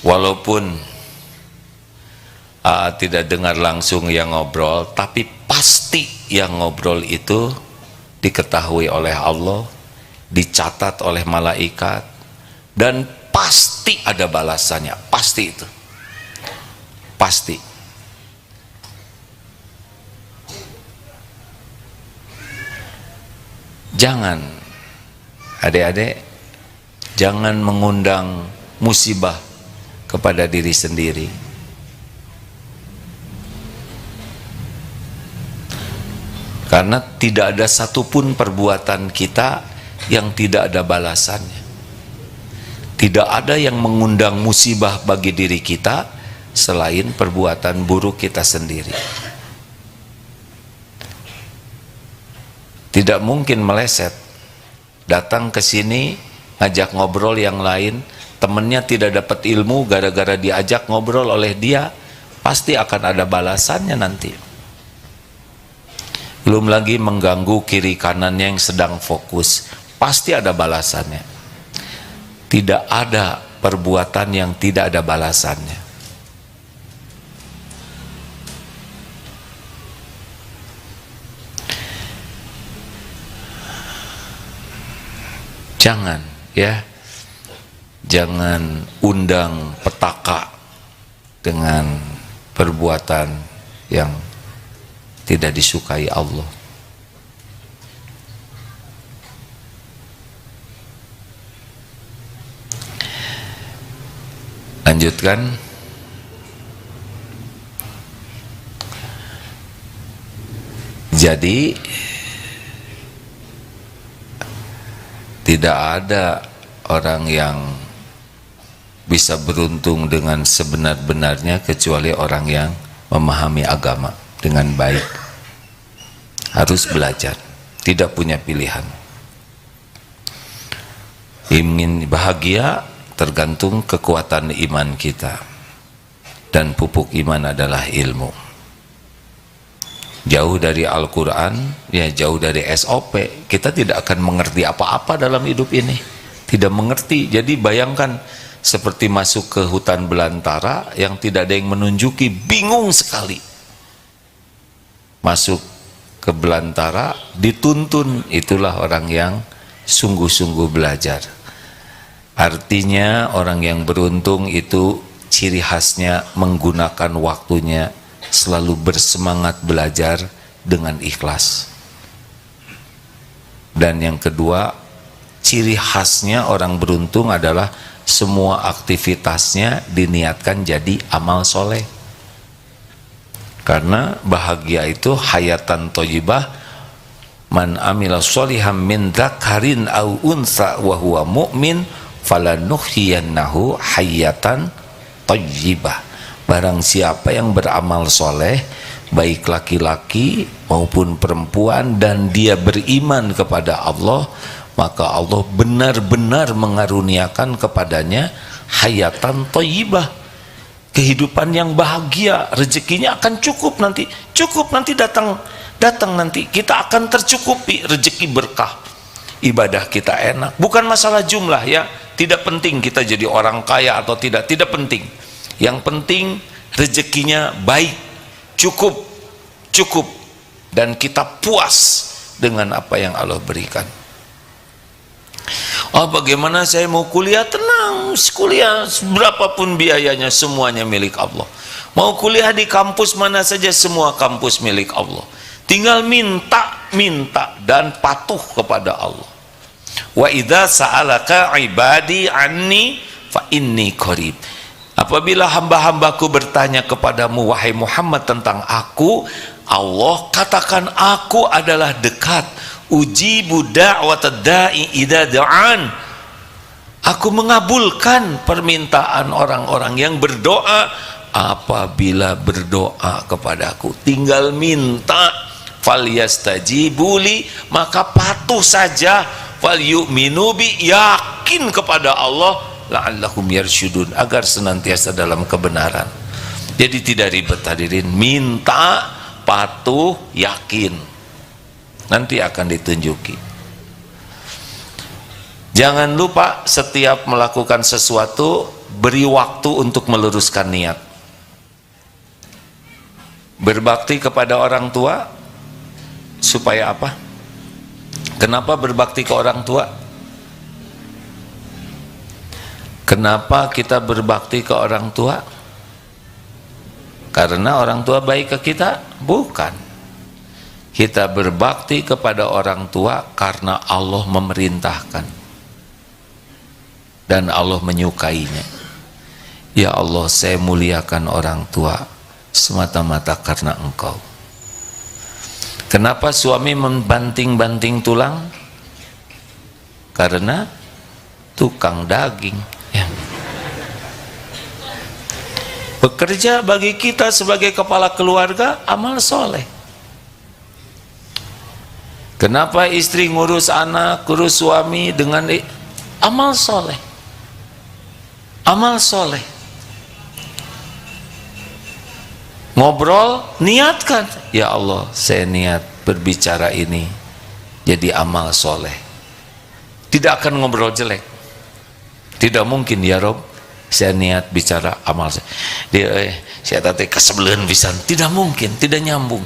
walaupun tidak dengar langsung yang ngobrol, tapi pasti yang ngobrol itu diketahui oleh Allah, dicatat oleh malaikat, dan pasti ada balasannya. Pasti itu, pasti. Jangan, adik-adik, jangan mengundang musibah kepada diri sendiri. Karena tidak ada satupun perbuatan kita yang tidak ada balasannya. Tidak ada yang mengundang musibah bagi diri kita selain perbuatan buruk kita sendiri. Tidak mungkin meleset, datang ke sini, ngajak ngobrol yang lain, temennya tidak dapat ilmu gara-gara diajak ngobrol oleh dia, pasti akan ada balasannya nanti. Belum lagi mengganggu kiri kanannya yang sedang fokus, pasti ada balasannya. Tidak ada perbuatan yang tidak ada balasannya. Jangan, ya, jangan undang petaka dengan perbuatan yang tidak disukai Allah. Lanjutkan. Jadi tidak ada orang yang bisa beruntung dengan sebenar-benarnya kecuali orang yang memahami agama dengan baik. Harus belajar, tidak punya pilihan. Ingin bahagia tergantung kekuatan iman kita, dan pupuk iman adalah ilmu. Jauh dari Al-Quran, ya jauh dari SOP, kita tidak akan mengerti apa-apa dalam hidup ini. Tidak mengerti. Jadi bayangkan seperti masuk ke hutan belantara yang tidak ada yang menunjuki, bingung sekali. Masuk ke belantara dituntun, itulah orang yang sungguh-sungguh belajar. Artinya orang yang beruntung itu ciri khasnya menggunakan waktunya selalu bersemangat belajar dengan ikhlas. Dan yang kedua, ciri khasnya orang beruntung adalah semua aktivitasnya diniatkan jadi amal soleh. Karena bahagia itu hayatan thayyibah, man amila sholihan min dzakarin au unsa wa huwa mu'min falanuhyiyannahu hayatan thayyibah. Barang siapa yang beramal soleh, baik laki-laki maupun perempuan, dan dia beriman kepada Allah, maka Allah benar-benar mengaruniakan kepadanya hayatan thayyibah, kehidupan yang bahagia. Rezekinya akan cukup nanti, datang nanti, kita akan tercukupi rezeki berkah. Ibadah kita enak, bukan masalah jumlah, ya, tidak penting kita jadi orang kaya atau tidak penting. Yang penting rezekinya baik, cukup, dan kita puas dengan apa yang Allah berikan. Oh, bagaimana saya mau kuliah? Tenang, kuliah berapapun biayanya semuanya milik Allah. Mau kuliah di kampus mana saja, semua kampus milik Allah. Tinggal minta dan patuh kepada Allah. Wa idza sa'alaka ibadi anni fa inni qarib. Apabila hamba-hambaku bertanya kepadamu wahai Muhammad tentang aku, Allah katakan aku adalah dekat. Ujibu da'watad da'i idza da'an. Aku mengabulkan permintaan orang-orang yang berdoa apabila berdoa kepadaku. Tinggal minta. Falyastajibuli, maka patuh saja. Falyu'minu bi, yakin kepada Allah, la'allahum yarsyudun, agar senantiasa dalam kebenaran. Jadi tidak ribet hadirin, minta, patuh, yakin, nanti akan ditunjuki. Jangan lupa setiap melakukan sesuatu beri waktu untuk meluruskan niat. Berbakti kepada orang tua supaya apa? Kenapa berbakti ke orang tua? Kenapa kita berbakti ke orang tua? Karena orang tua baik ke kita? Bukan. Kita berbakti kepada orang tua karena Allah memerintahkan dan Allah menyukainya. Ya Allah, saya muliakan orang tua semata-mata karena Engkau. Kenapa suami membanting-banting tulang? Karena tukang daging ya. Bekerja bagi kita sebagai kepala keluarga amal soleh. Kenapa istri ngurus anak, ngurus suami dengan amal soleh? Amal soleh. Ngobrol, niatkan, ya Allah, saya niat berbicara ini jadi amal soleh. Tidak akan ngobrol jelek. Tidak mungkin, ya Rob, saya niat bicara amal soleh. Saya tadi kesebelahan pisan. Tidak mungkin, tidak nyambung.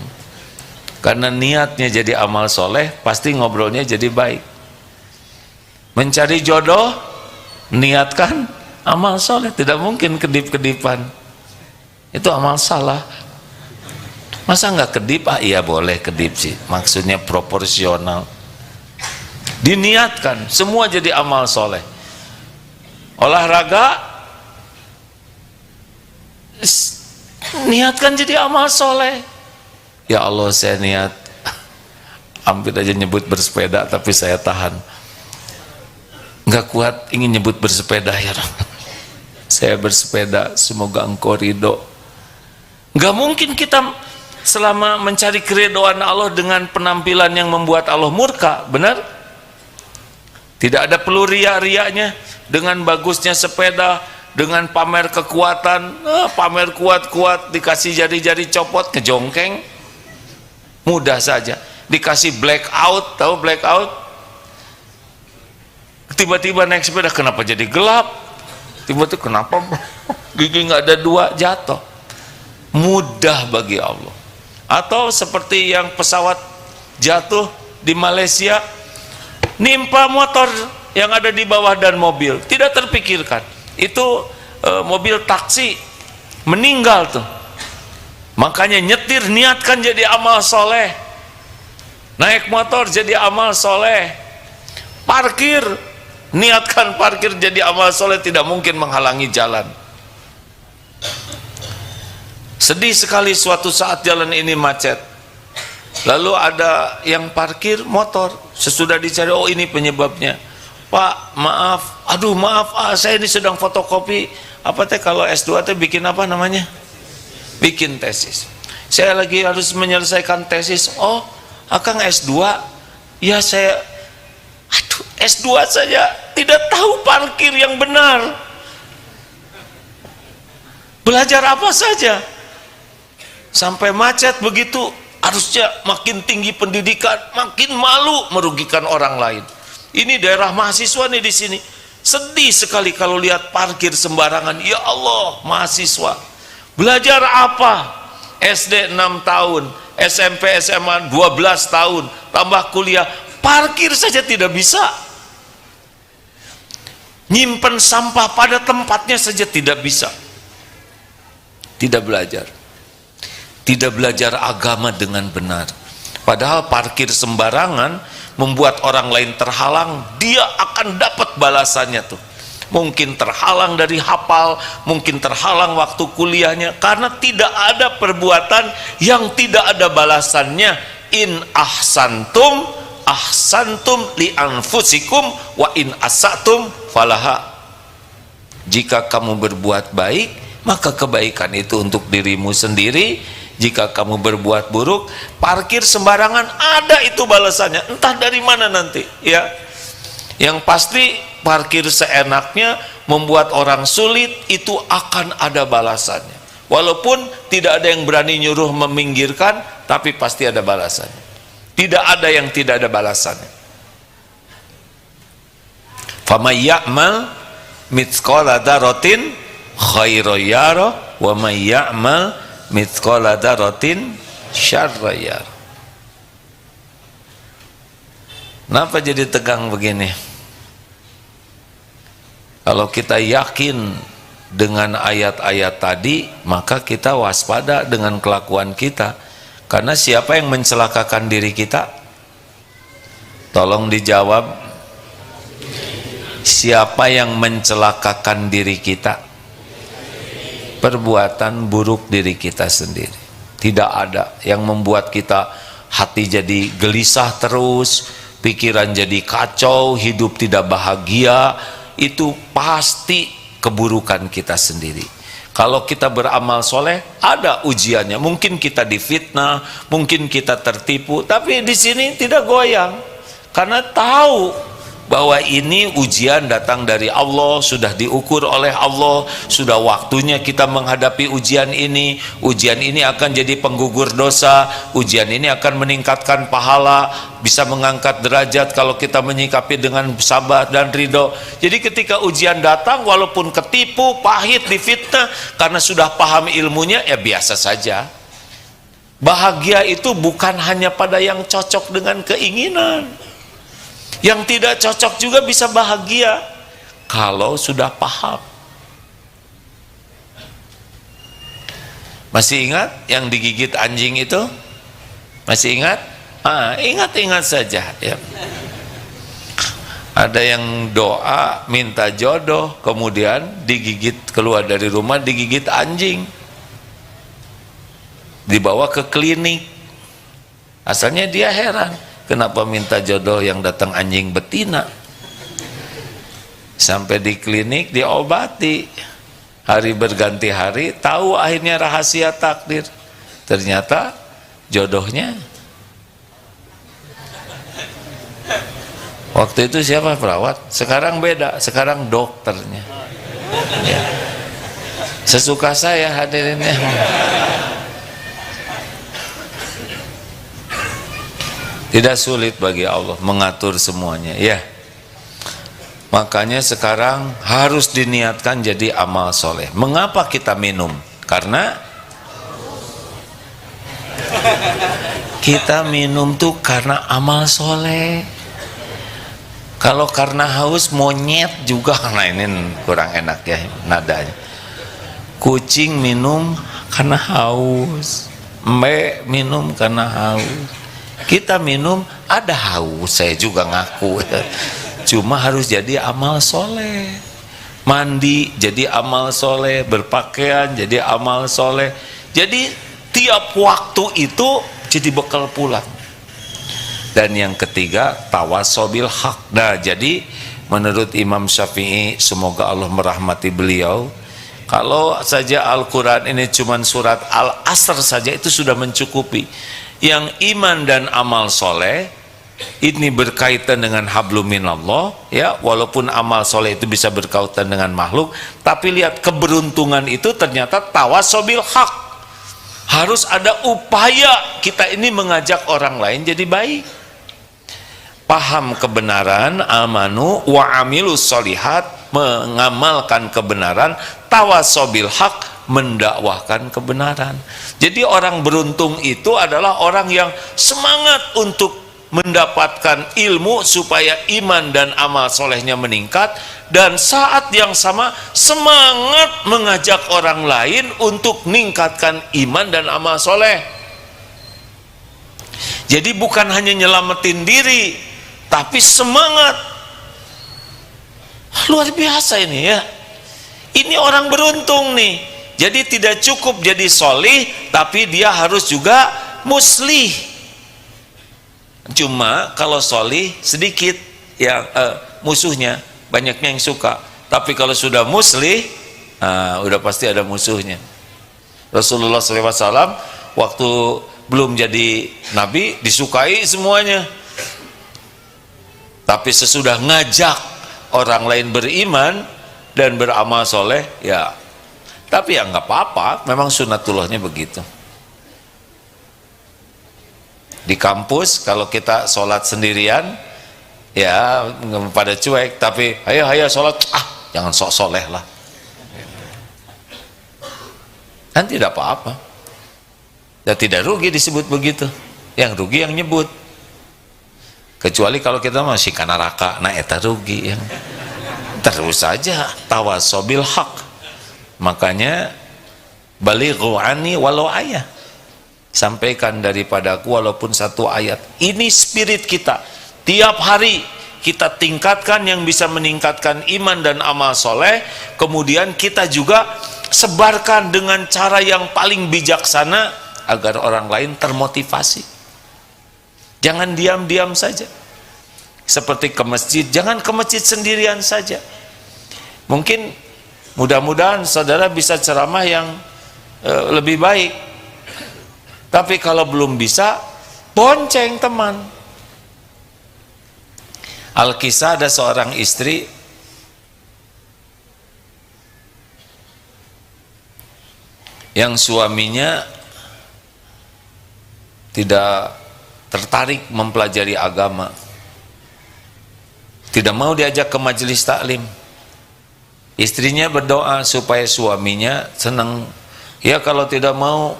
Karena niatnya jadi amal soleh, pasti ngobrolnya jadi baik. Mencari jodoh, niatkan amal soleh. Tidak mungkin kedip-kedipan. Itu amal salah. Masa nggak kedip? Ah iya boleh kedip sih. Maksudnya proporsional. Diniatkan, semua jadi amal soleh. Olahraga, niatkan jadi amal soleh. Ya Allah, saya niat, hampir aja nyebut bersepeda, tapi saya tahan. Nggak kuat, ingin nyebut bersepeda ya Allah. Saya bersepeda, semoga Engkau ridho. Nggak mungkin kita selama mencari keridhaan Allah dengan penampilan yang membuat Allah murka, benar? Tidak ada perlu ria-rianya dengan bagusnya sepeda, dengan pamer kekuatan, pamer kuat-kuat, dikasih jari-jari copot, ngejongkeng, mudah saja. Dikasih blackout, tahu blackout? Tiba-tiba naik sepeda, kenapa jadi gelap? Tiba-tiba kenapa gigi nggak ada dua, jatuh. Mudah bagi Allah. Atau seperti yang pesawat jatuh di Malaysia, nimpa motor yang ada di bawah dan mobil, tidak terpikirkan. Itu mobil taksi meninggal tuh. Makanya nyetir niatkan jadi amal soleh. Naik motor jadi amal soleh. Parkir niatkan parkir jadi amal soleh, tidak mungkin menghalangi jalan. Sedih sekali suatu saat jalan ini macet. Lalu ada yang parkir motor, sesudah dicari, oh ini penyebabnya. Pak, maaf, aduh maaf, saya ini sedang fotokopi. Apa teh kalau S2 teh bikin apa namanya? Bikin tesis. Saya lagi harus menyelesaikan tesis. Oh, Akang S2? Ya saya, aduh S2 saja tidak tahu parkir yang benar. Belajar apa saja? Sampai macet begitu, harusnya makin tinggi pendidikan, makin malu merugikan orang lain. Ini daerah mahasiswa nih di sini. Sedih sekali kalau lihat parkir sembarangan. Ya Allah, mahasiswa. Belajar apa? SD 6 tahun, SMP SMA 12 tahun, tambah kuliah, parkir saja tidak bisa. Nyimpen sampah pada tempatnya saja tidak bisa. Tidak belajar. Tidak belajar agama dengan benar. Padahal parkir sembarangan membuat orang lain terhalang, dia akan dapat balasannya tuh. Mungkin terhalang dari hafal, mungkin terhalang waktu kuliahnya, karena tidak ada perbuatan yang tidak ada balasannya. In ahsantum ahsantum li anfusikum wa in asatum falaha. Jika kamu berbuat baik, maka kebaikan itu untuk dirimu sendiri. Jika kamu berbuat buruk, parkir sembarangan, ada itu balasannya, entah dari mana nanti ya. Yang pasti parkir seenaknya membuat orang sulit, itu akan ada balasannya. Walaupun tidak ada yang berani nyuruh meminggirkan, tapi pasti ada balasannya. Tidak ada yang tidak ada balasannya. Famay ya'mal mithqala dzarratin khairan yara wa may ya'mal mithqala dzarratin syarran yara. Kenapa jadi tegang begini? Kalau kita yakin dengan ayat-ayat tadi, maka kita waspada dengan kelakuan kita. Karena siapa yang mencelakakan diri kita? Tolong dijawab. Siapa yang mencelakakan diri kita? Perbuatan buruk diri kita sendiri. Tidak ada yang membuat kita hati jadi gelisah terus, pikiran jadi kacau, hidup tidak bahagia. Itu pasti keburukan kita sendiri. Kalau kita beramal soleh, ada ujiannya. Mungkin kita difitnah, mungkin kita tertipu, tapi di sini tidak goyang, karena tahu bahwa ini ujian datang dari Allah, sudah diukur oleh Allah, sudah waktunya kita menghadapi ujian ini. Ujian ini akan jadi penggugur dosa, ujian ini akan meningkatkan pahala, bisa mengangkat derajat kalau kita menyikapi dengan sabar dan ridho. Jadi ketika ujian datang, walaupun ketipu, pahit, difitnah, karena sudah paham ilmunya, ya biasa saja. Bahagia itu bukan hanya pada yang cocok dengan keinginan. Yang tidak cocok juga bisa bahagia kalau sudah paham. Masih ingat yang digigit anjing itu? Masih ingat? Ingat-ingat saja ya. Ada yang doa minta jodoh, kemudian digigit, keluar dari rumah digigit anjing, dibawa ke klinik. Asalnya dia heran, kenapa minta jodoh yang datang anjing betina. Sampai di klinik diobati, hari berganti hari, tahu akhirnya rahasia takdir. Ternyata jodohnya waktu itu siapa? Perawat. Sekarang beda, sekarang dokternya ya. Sesuka saya hadirinnya. Tidak sulit bagi Allah mengatur semuanya ya. Makanya sekarang harus diniatkan jadi amal soleh. Mengapa kita minum? Karena kita minum tuh karena amal soleh. Kalau karena haus, monyet juga, karena ini kurang enak ya nadanya. Kucing minum karena haus, mbek minum karena haus. Kita minum ada haus, saya juga ngaku. Cuma harus jadi amal soleh. Mandi jadi amal soleh, berpakaian jadi amal soleh. Jadi tiap waktu itu jadi bekal pulang. Dan yang ketiga, tawasobil haq. Nah, jadi menurut Imam Syafi'i, semoga Allah merahmati beliau, kalau saja Al-Quran ini cuma surat Al-Asr saja itu sudah mencukupi. Yang iman dan amal soleh ini berkaitan dengan hablum minallah ya, walaupun amal soleh itu bisa berkaitan dengan makhluk, tapi lihat keberuntungan itu ternyata tawasobil haq. Harus ada upaya kita ini mengajak orang lain jadi baik, paham kebenaran, amanu wa amilus solihat, mengamalkan kebenaran, tawasobil haq, mendakwahkan kebenaran. Jadi orang beruntung itu adalah orang yang semangat untuk mendapatkan ilmu supaya iman dan amal solehnya meningkat, dan saat yang sama semangat mengajak orang lain untuk meningkatkan iman dan amal soleh. Jadi bukan hanya nyelamatin diri, tapi semangat. Luar biasa ini ya. Ini orang beruntung nih. Jadi tidak cukup jadi solih, tapi dia harus juga muslih. Cuma kalau solih sedikit yang musuhnya, banyaknya yang suka. Tapi kalau sudah muslih, udah pasti ada musuhnya. Rasulullah SAW waktu belum jadi nabi disukai semuanya, tapi sesudah ngajak orang lain beriman dan beramal soleh, ya. Tapi ya nggak apa-apa, memang sunatullahnya begitu. Di kampus kalau kita sholat sendirian, ya pada cuek, tapi ayo sholat, jangan sok soleh lah. Kan tidak apa-apa. Dan tidak rugi disebut begitu. Yang rugi yang nyebut. Kecuali kalau kita masih kanaraka, nah eta rugi ya. Terus saja tawasobil haq. Makanya balighu anni walau ayah. Sampaikan daripadaku walaupun satu ayat. Ini spirit kita. Tiap hari kita tingkatkan yang bisa meningkatkan iman dan amal soleh. Kemudian kita juga sebarkan dengan cara yang paling bijaksana agar orang lain termotivasi. Jangan diam-diam saja. Seperti ke masjid, jangan ke masjid sendirian saja. Mungkin mudah-mudahan saudara bisa ceramah yang lebih baik. Tapi kalau belum bisa, bonceng teman. Al-Kisah, ada seorang istri yang suaminya tidak tertarik mempelajari agama, tidak mau diajak ke majelis taklim. Istrinya berdoa supaya suaminya senang. Ya kalau tidak mau,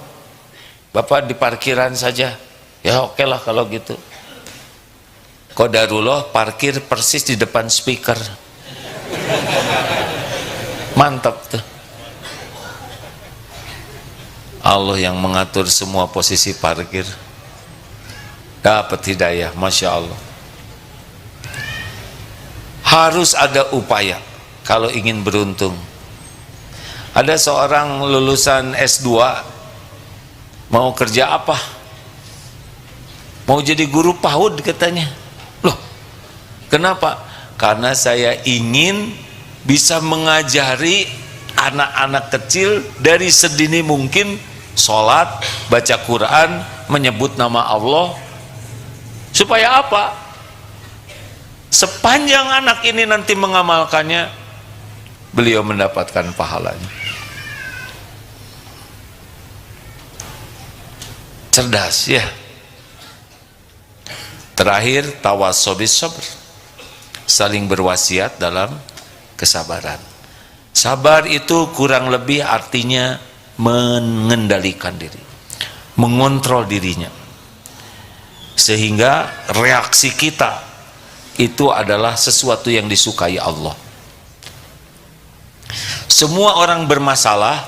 Bapak di parkiran saja. Ya oke lah kalau gitu. Qadarullah parkir persis di depan speaker. Mantap tuh. Allah yang mengatur semua posisi parkir. Dapat hidayah, Masya Allah. Harus ada upaya kalau ingin beruntung. Ada seorang lulusan S2 mau kerja apa? Mau jadi guru PAUD katanya. Loh, kenapa? Karena saya ingin bisa mengajari anak-anak kecil dari sedini mungkin sholat, baca Quran, menyebut nama Allah. Supaya apa? Sepanjang anak ini nanti mengamalkannya, beliau mendapatkan pahalanya. Cerdas ya. Terakhir, tawassobis sabr, saling berwasiat dalam kesabaran. Sabar itu kurang lebih artinya mengendalikan diri, mengontrol dirinya, sehingga reaksi kita itu adalah sesuatu yang disukai Allah. Semua orang bermasalah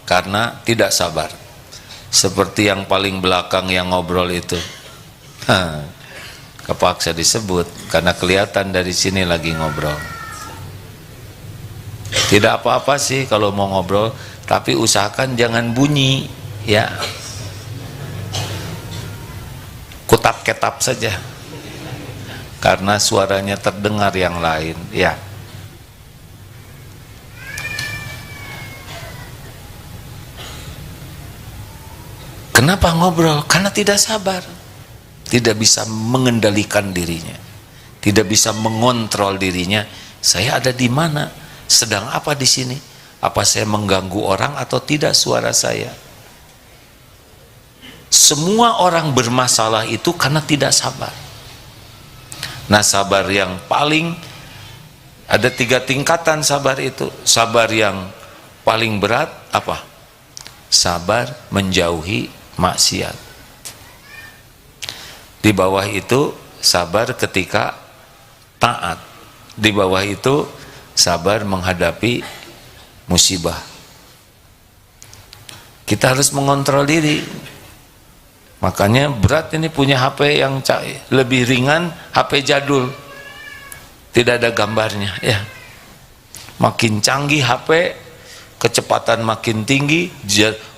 karena tidak sabar. Seperti yang paling belakang yang ngobrol itu, kepaksa disebut karena kelihatan dari sini lagi ngobrol. Tidak apa-apa sih kalau mau ngobrol, tapi usahakan jangan bunyi ya. Kutap-ketap saja, karena suaranya terdengar yang lain ya. Kenapa ngobrol? Karena tidak sabar, tidak bisa mengendalikan dirinya, tidak bisa mengontrol dirinya. Saya ada di mana? Sedang apa di sini? Apa saya mengganggu orang atau tidak suara saya? Semua orang bermasalah itu karena tidak sabar. Nah, sabar yang paling ada 3 tingkatan sabar itu. Sabar yang paling berat apa? Sabar menjauhi maksiat. Di bawah itu sabar ketika taat. Di bawah itu sabar menghadapi musibah. Kita harus mengontrol diri. Makanya berat ini punya HP yang lebih ringan, HP jadul, tidak ada gambarnya ya. Makin canggih HP, kecepatan makin tinggi,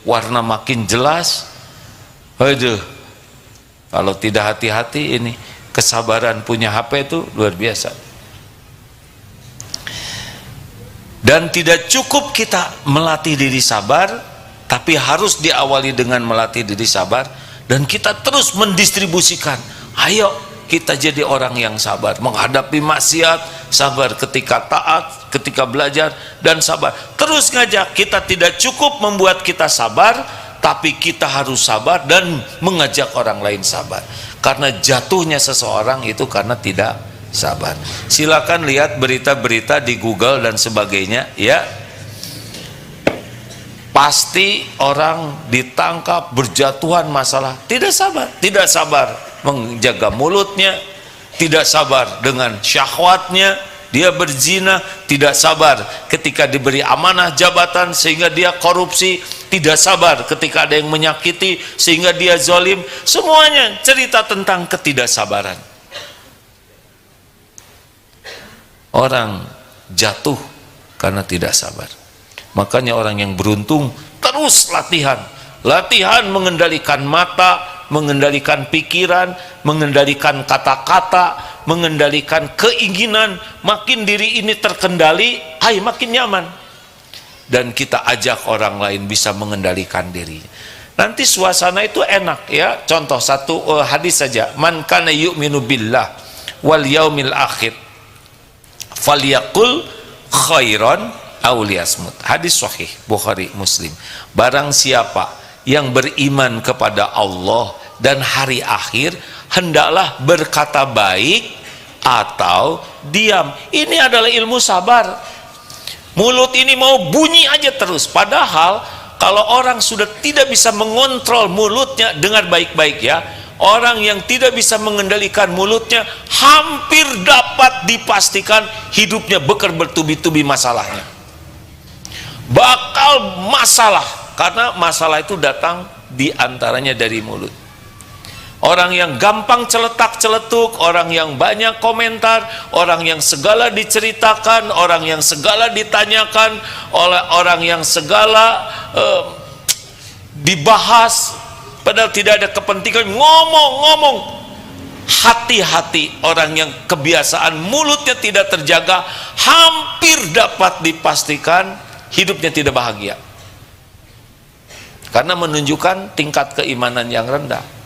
warna makin jelas. Aduh, kalau tidak hati-hati ini kesabaran punya HP itu luar biasa. Dan tidak cukup kita melatih diri sabar, tapi harus diawali dengan melatih diri sabar, dan kita terus mendistribusikan. Ayo kita jadi orang yang sabar menghadapi maksiat, sabar ketika taat, ketika belajar, dan sabar terus ngajak. Kita tidak cukup membuat kita sabar, tapi kita harus sabar dan mengajak orang lain sabar. Karena jatuhnya seseorang itu karena tidak sabar. Silakan lihat berita-berita di Google dan sebagainya ya. Pasti orang ditangkap berjatuhan masalah tidak sabar, tidak sabar menjaga mulutnya, tidak sabar dengan syahwatnya, dia berzina, tidak sabar ketika diberi amanah jabatan sehingga dia korupsi, tidak sabar ketika ada yang menyakiti sehingga dia zalim. Semuanya cerita tentang ketidaksabaran. Orang jatuh karena tidak sabar. Makanya orang yang beruntung terus latihan mengendalikan mata, mengendalikan pikiran, mengendalikan kata-kata, mengendalikan keinginan. Makin diri ini terkendali, makin nyaman. Dan kita ajak orang lain bisa mengendalikan diri. Nanti suasana itu enak ya. Contoh satu hadis saja. Man kana yu'minu billah wal yaumil akhir falyaqul khairan aw liyasmut. Hadis sahih Bukhari Muslim. Barang siapa yang beriman kepada Allah dan hari akhir, hendaklah berkata baik atau diam. Ini adalah ilmu sabar. Mulut ini mau bunyi aja terus, padahal kalau orang sudah tidak bisa mengontrol mulutnya, dengar baik-baik ya, orang yang tidak bisa mengendalikan mulutnya hampir dapat dipastikan hidupnya bertubi-tubi masalahnya, bakal masalah, karena masalah itu datang diantaranya dari mulut. Orang yang gampang celetak-celetuk, orang yang banyak komentar, orang yang segala diceritakan, orang yang segala ditanyakan, oleh orang yang segala dibahas, padahal tidak ada kepentingan, ngomong-ngomong. Hati-hati orang yang kebiasaan mulutnya tidak terjaga, hampir dapat dipastikan hidupnya tidak bahagia, karena menunjukkan tingkat keimanan yang rendah.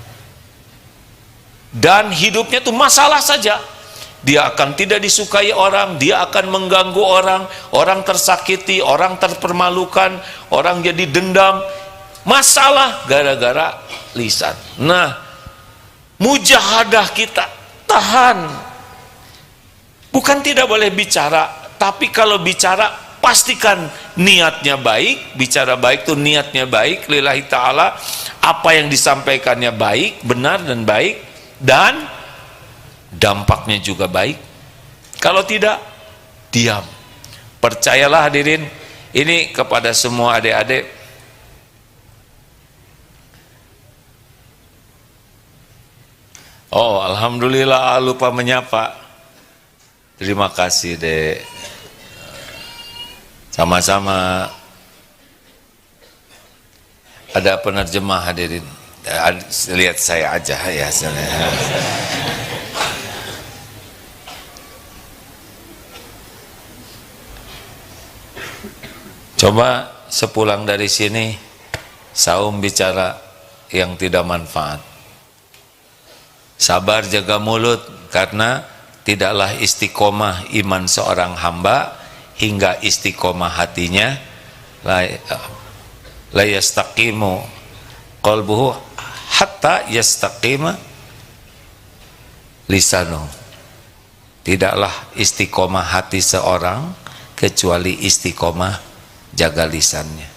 Dan hidupnya itu masalah saja. Dia akan tidak disukai orang, dia akan mengganggu orang, orang tersakiti, orang terpermalukan, orang jadi dendam. Masalah gara-gara lisan. Nah, mujahadah kita tahan. Bukan tidak boleh bicara, tapi kalau bicara pastikan niatnya baik. Bicara baik itu niatnya baik lillahi ta'ala, apa yang disampaikannya baik, benar dan baik, dan dampaknya juga baik. Kalau tidak, diam. Percayalah hadirin, ini kepada semua adik-adik, oh alhamdulillah lupa menyapa. Terima kasih dek. Sama-sama. Ada penerjemah hadirin. Lihat saya aja ya. Coba sepulang dari sini saum bicara yang tidak manfaat. Sabar jaga mulut, karena tidaklah istiqomah iman seorang hamba hingga istiqomah hatinya, la yastaqimu qalbuhu hatta yastaqima lisanu. Tidaklah istiqomah hati seorang kecuali istiqomah jaga lisannya.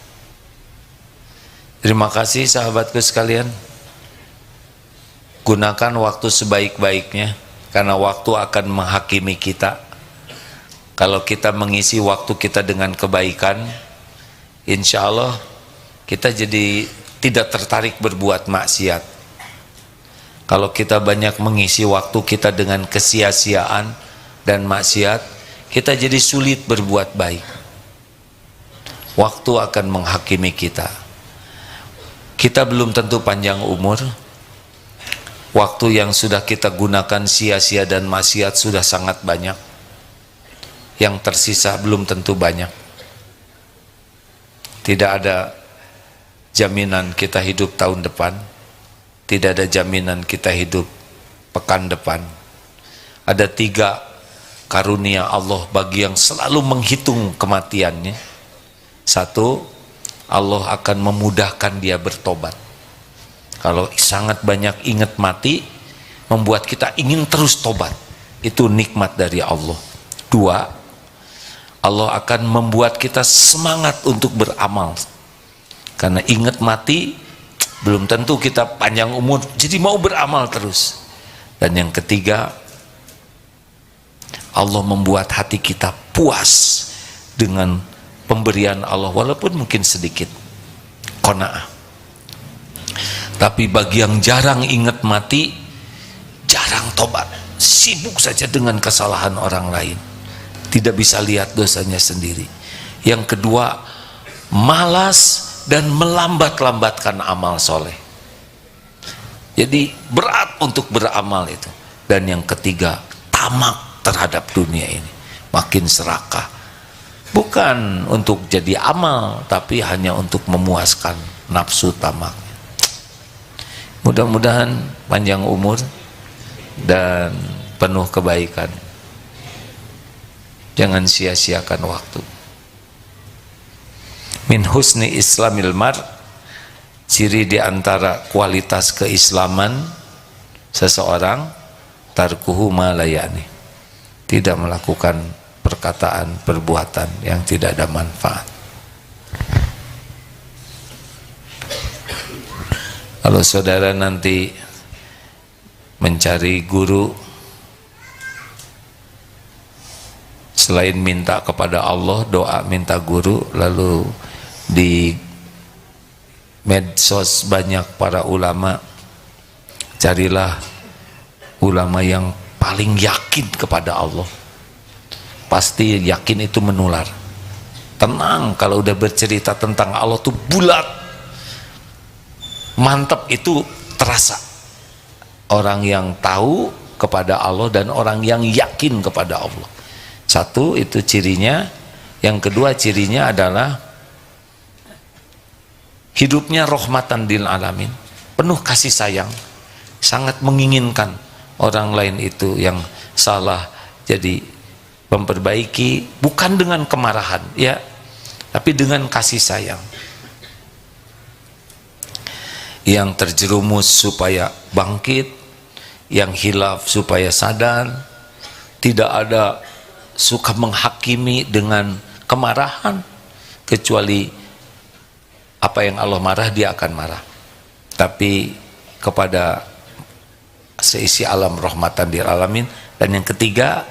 Terima kasih sahabatku sekalian. Gunakan waktu sebaik-baiknya, karena waktu akan menghakimi kita. Kalau kita mengisi waktu kita dengan kebaikan, insya Allah kita jadi tidak tertarik berbuat maksiat. Kalau kita banyak mengisi waktu kita dengan kesia-siaan dan maksiat, kita jadi sulit berbuat baik. Waktu akan menghakimi kita. Kita belum tentu panjang umur. Waktu yang sudah kita gunakan sia-sia dan maksiat sudah sangat banyak. Yang tersisa belum tentu banyak. Tidak ada jaminan kita hidup tahun depan. Tidak ada jaminan kita hidup pekan depan. Ada 3 karunia Allah bagi yang selalu menghitung kematiannya. 1, Allah akan memudahkan dia bertobat. Kalau sangat banyak ingat mati, membuat kita ingin terus tobat. Itu nikmat dari Allah. 2, Allah akan membuat kita semangat untuk beramal. Karena ingat mati, belum tentu kita panjang umur, jadi mau beramal terus. Dan yang ketiga, Allah membuat hati kita puas dengan pemberian Allah, walaupun mungkin sedikit. qanaah. Tapi bagi yang jarang ingat mati, jarang tobat, sibuk saja dengan kesalahan orang lain, tidak bisa lihat dosanya sendiri. Yang kedua, malas dan melambat-lambatkan amal soleh. Jadi berat untuk beramal itu. Dan yang ketiga, tamak terhadap dunia ini, makin serakah, bukan untuk jadi amal, tapi hanya untuk memuaskan nafsu tamaknya. Mudah-mudahan panjang umur dan penuh kebaikan. Jangan sia-siakan waktu. Min husni islamil mar, ciri diantara kualitas keislaman seseorang, tarkuhu ma la ya'ni, tidak melakukan perkataan, perbuatan yang tidak ada manfaat. Kalau saudara nanti mencari guru, selain minta kepada Allah, doa minta guru, lalu di medsos banyak para ulama, carilah ulama yang paling yakin kepada Allah. Pasti yakin itu menular. Tenang, kalau udah bercerita tentang Allah tuh bulat, mantap, itu terasa. Orang yang tahu kepada Allah dan orang yang yakin kepada Allah. Satu, itu cirinya. Yang kedua, cirinya adalah hidupnya rahmatan lil alamin, penuh kasih sayang, sangat menginginkan orang lain itu yang salah jadi memperbaiki, bukan dengan kemarahan ya, tapi dengan kasih sayang. Yang terjerumus supaya bangkit, yang hilaf supaya sadar, tidak ada suka menghakimi dengan kemarahan, kecuali apa yang Allah marah dia akan marah, tapi kepada seisi alam rahmatan lil alamin. Dan yang ketiga,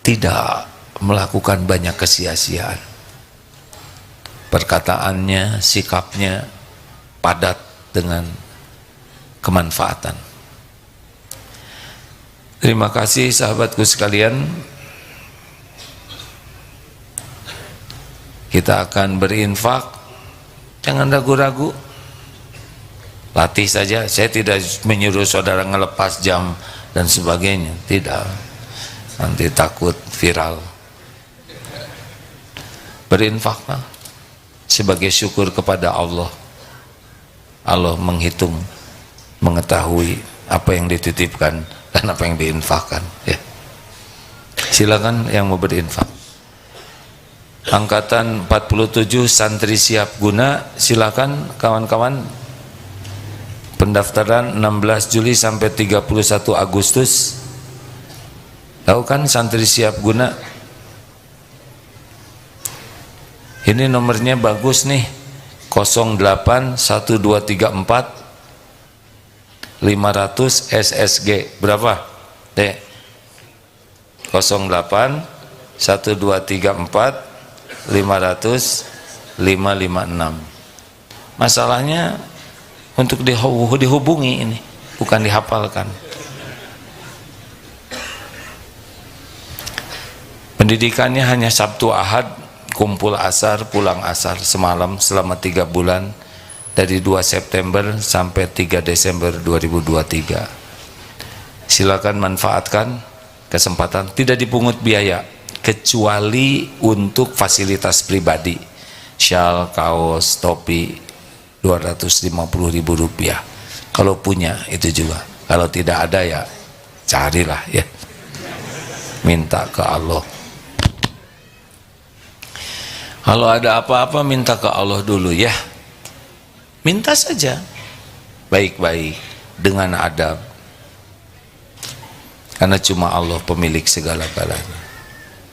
tidak melakukan banyak kesia-siaan. Perkataannya, sikapnya padat dengan kemanfaatan. Terima kasih sahabatku sekalian. Kita akan berinfak, jangan ragu-ragu, latih saja. Saya tidak menyuruh saudara ngelepas jam dan sebagainya, tidak, nanti takut viral. Berinfaklah sebagai syukur kepada Allah. Allah menghitung, mengetahui apa yang dititipkan dan apa yang diinfakkan ya. Silakan yang mau berinfak. Angkatan 47 santri siap guna, silakan kawan-kawan. Pendaftaran 16 Juli sampai 31 Agustus. Tahu kan santri siap guna? Ini nomornya bagus nih, 081234 500 SSG. Berapa? Dek. 08 1234 500 556. Masalahnya untuk dihubungi ini, bukan dihafalkan. Pendidikannya hanya Sabtu Ahad, kumpul asar, pulang asar semalam selama 3 bulan, dari 2 September sampai 3 Desember 2023. Silakan manfaatkan kesempatan, tidak dipungut biaya kecuali untuk fasilitas pribadi, syal, kaos, topi, 250.000 rupiah kalau punya itu juga. Kalau tidak ada ya carilah ya, minta ke Allah. Kalau ada apa-apa minta ke Allah dulu ya, minta saja baik-baik dengan adab, karena cuma Allah pemilik segala-galanya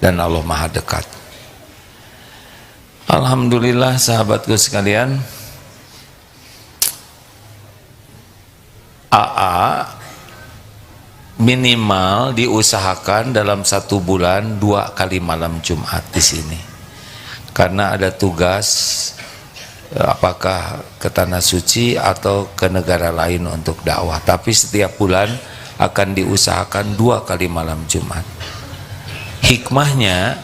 dan Allah maha dekat. Alhamdulillah sahabatku sekalian, AA minimal diusahakan dalam 1 bulan 2 kali malam Jumat di sini, karena ada tugas apakah ke Tanah Suci atau ke negara lain untuk dakwah. Tapi setiap bulan akan diusahakan 2 kali malam Jumat. Hikmahnya,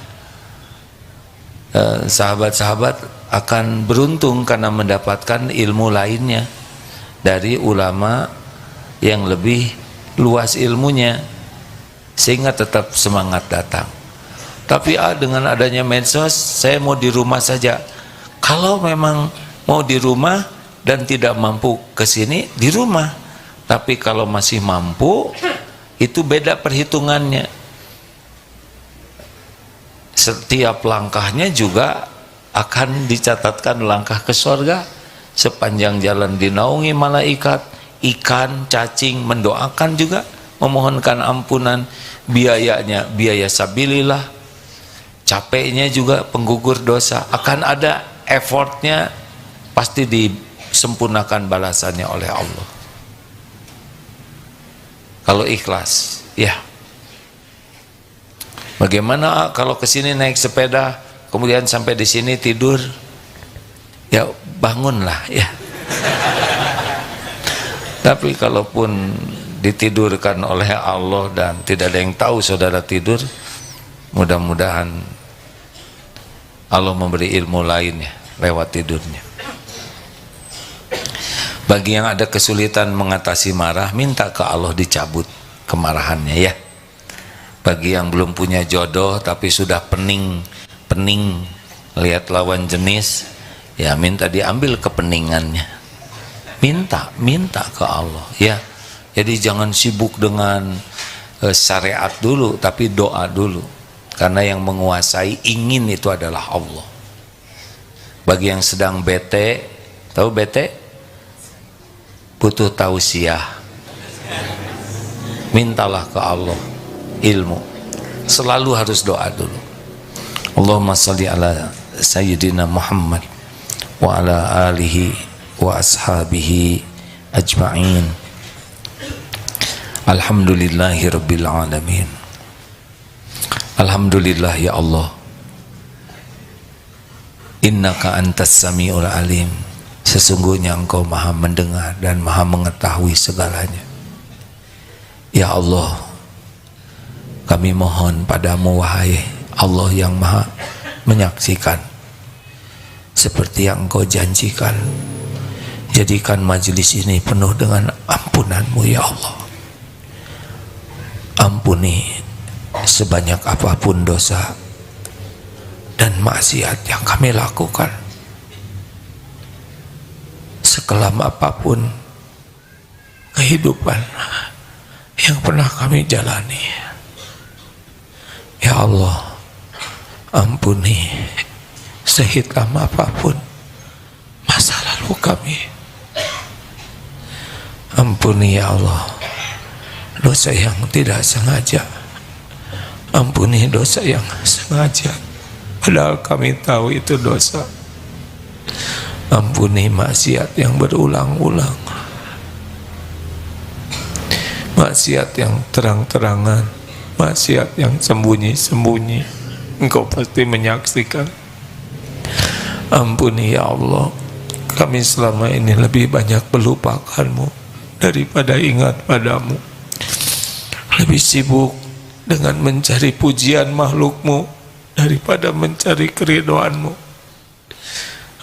sahabat-sahabat akan beruntung karena mendapatkan ilmu lainnya dari ulama yang lebih luas ilmunya, sehingga tetap semangat datang. Tapi dengan adanya medsos, saya mau di rumah saja. Kalau memang mau di rumah dan tidak mampu ke sini, di rumah. Tapi kalau masih mampu, itu beda perhitungannya. Setiap langkahnya juga akan dicatatkan langkah ke surga. Sepanjang jalan dinaungi malaikat, ikan, cacing mendoakan juga, memohonkan ampunan, biayanya biaya sabilillah, capeknya juga penggugur dosa, akan ada effortnya, pasti disempurnakan balasannya oleh Allah kalau ikhlas. Ya, bagaimana kalau kesini naik sepeda kemudian sampai di sini tidur? Ya bangunlah ya. Tapi kalaupun ditidurkan oleh Allah dan tidak ada yang tahu saudara tidur, mudah-mudahan Allah memberi ilmu lainnya lewat tidurnya. Bagi yang ada kesulitan mengatasi marah, minta ke Allah dicabut kemarahannya ya. Bagi yang belum punya jodoh tapi sudah pening lihat lawan jenis, ya minta diambil kepeningannya. Minta ke Allah ya. Jadi jangan sibuk dengan syariat dulu, tapi doa dulu, karena yang menguasai ingin itu adalah Allah. Bagi yang sedang bete, tahu bete? Butuh tausiah, mintalah ke Allah ilmu. Selalu harus doa dulu. Allahumma shalli ala sayyidina Muhammad wa ala alihi wa ashabihi ajma'in. Alhamdulillahi rabbil alamin. Alhamdulillah ya Allah, innaka antas sami'ul alim. Sesungguhnya engkau maha mendengar dan maha mengetahui segalanya. Ya Allah, kami mohon padamu wahai Allah yang maha menyaksikan, seperti yang engkau janjikan, jadikan majelis ini penuh dengan ampunan-Mu ya Allah. Ampuni sebanyak apapun dosa dan maksiat yang kami lakukan, sekelam apapun kehidupan yang pernah kami jalani. Ya Allah, ampuni sehitam apapun masa lalu kami. Ampuni ya Allah dosa yang tidak sengaja, ampuni dosa yang sengaja padahal kami tahu itu dosa. Ampuni maksiat yang berulang-ulang, maksiat yang terang-terangan, maksiat yang sembunyi-sembunyi, engkau pasti menyaksikan. Ampuni ya Allah, kami selama ini lebih banyak melupakan-Mu daripada ingat padamu, lebih sibuk dengan mencari pujian makhluk-Mu daripada mencari keridhaan-Mu.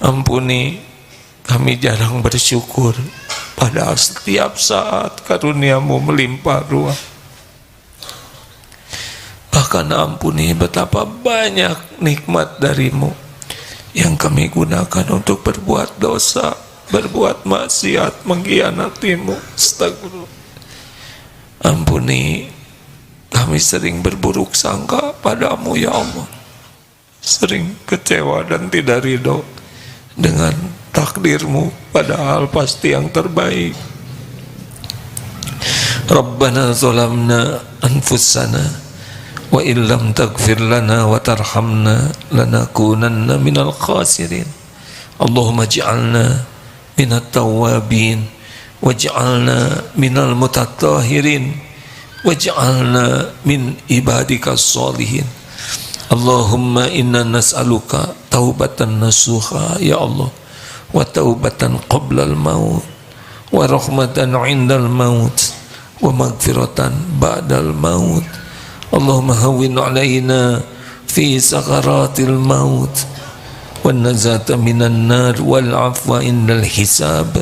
Ampuni, kami jarang bersyukur, padahal setiap saat karunia-Mu melimpah ruah. Bahkan ampuni betapa banyak nikmat dari-Mu yang kami gunakan untuk berbuat dosa, berbuat maksiat, mengkhianati-Mu. Astagfirullah. Ampuni, kami sering berburuk sangka padamu ya Allah, sering kecewa dan tidak ridho dengan takdir-Mu, padahal pasti yang terbaik. Rabbana zalamna anfusana wa illam taghfir lana wa tarhamna lanakunanna minal khasirin. Allahumma ij'alna minat tawwabin waj'alna minal mutatahhirin waj'alna min ibadika sholihin. Allahumma inna nas'aluka taubatan nasuha ya Allah, wa taubatan qablal maut, wa rahmatan indal maut, wa magfiratan ba'dal maut. Allahumma hawwin alaina fi sakaratil maut, wa nazata minan nar, wal afwa indal hisab.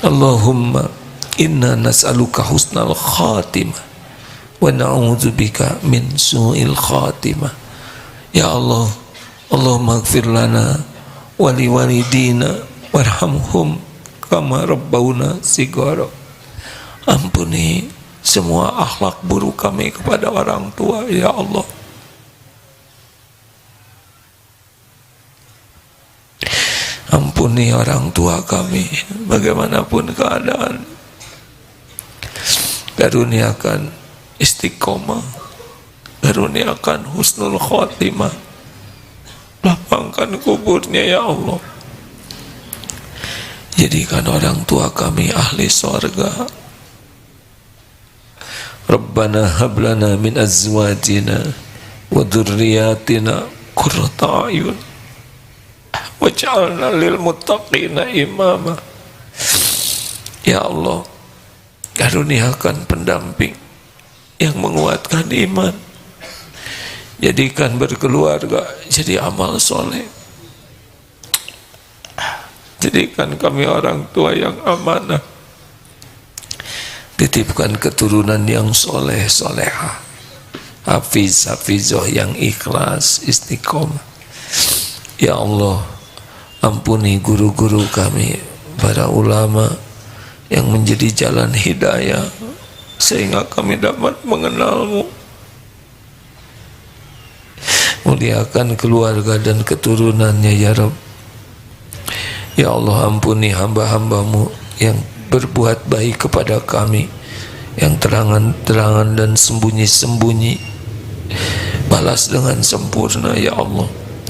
Allahumma inna nas'aluka husnal khatimah, wa na'udzubika min su'il khatimah. Ya Allah, Allahumma ighfir lana wa liwalidina warhamhum kama rabbawna shighara. Ampuni semua akhlak buruk kami kepada orang tua ya Allah. Ampuni orang tua kami bagaimanapun keadaan. Karuniakan istiqomah, karuniakan husnul khotimah, lapangkan kuburnya ya Allah. Jadikan orang tua kami ahli surga. Rabbana hablana min azwajina wa dhurriyyatina qurrata a'yun waj'alna lil muttaqina imama. Ya Allah, karuniakan pendamping yang menguatkan iman. Jadikan berkeluarga jadi amal soleh. Jadikan kami orang tua yang amanah. Titipkan keturunan yang soleh solehah, hafiz hafizoh yang ikhlas istiqomah. Ya Allah, ampuni guru-guru kami, para ulama yang menjadi jalan hidayah sehingga kami dapat mengenalmu. Muliakan keluarga dan keturunannya ya Rabb. Ya Allah, ampuni hamba-hambamu yang berbuat baik kepada kami, yang terangan-terangan dan sembunyi-sembunyi, balas dengan sempurna ya Allah.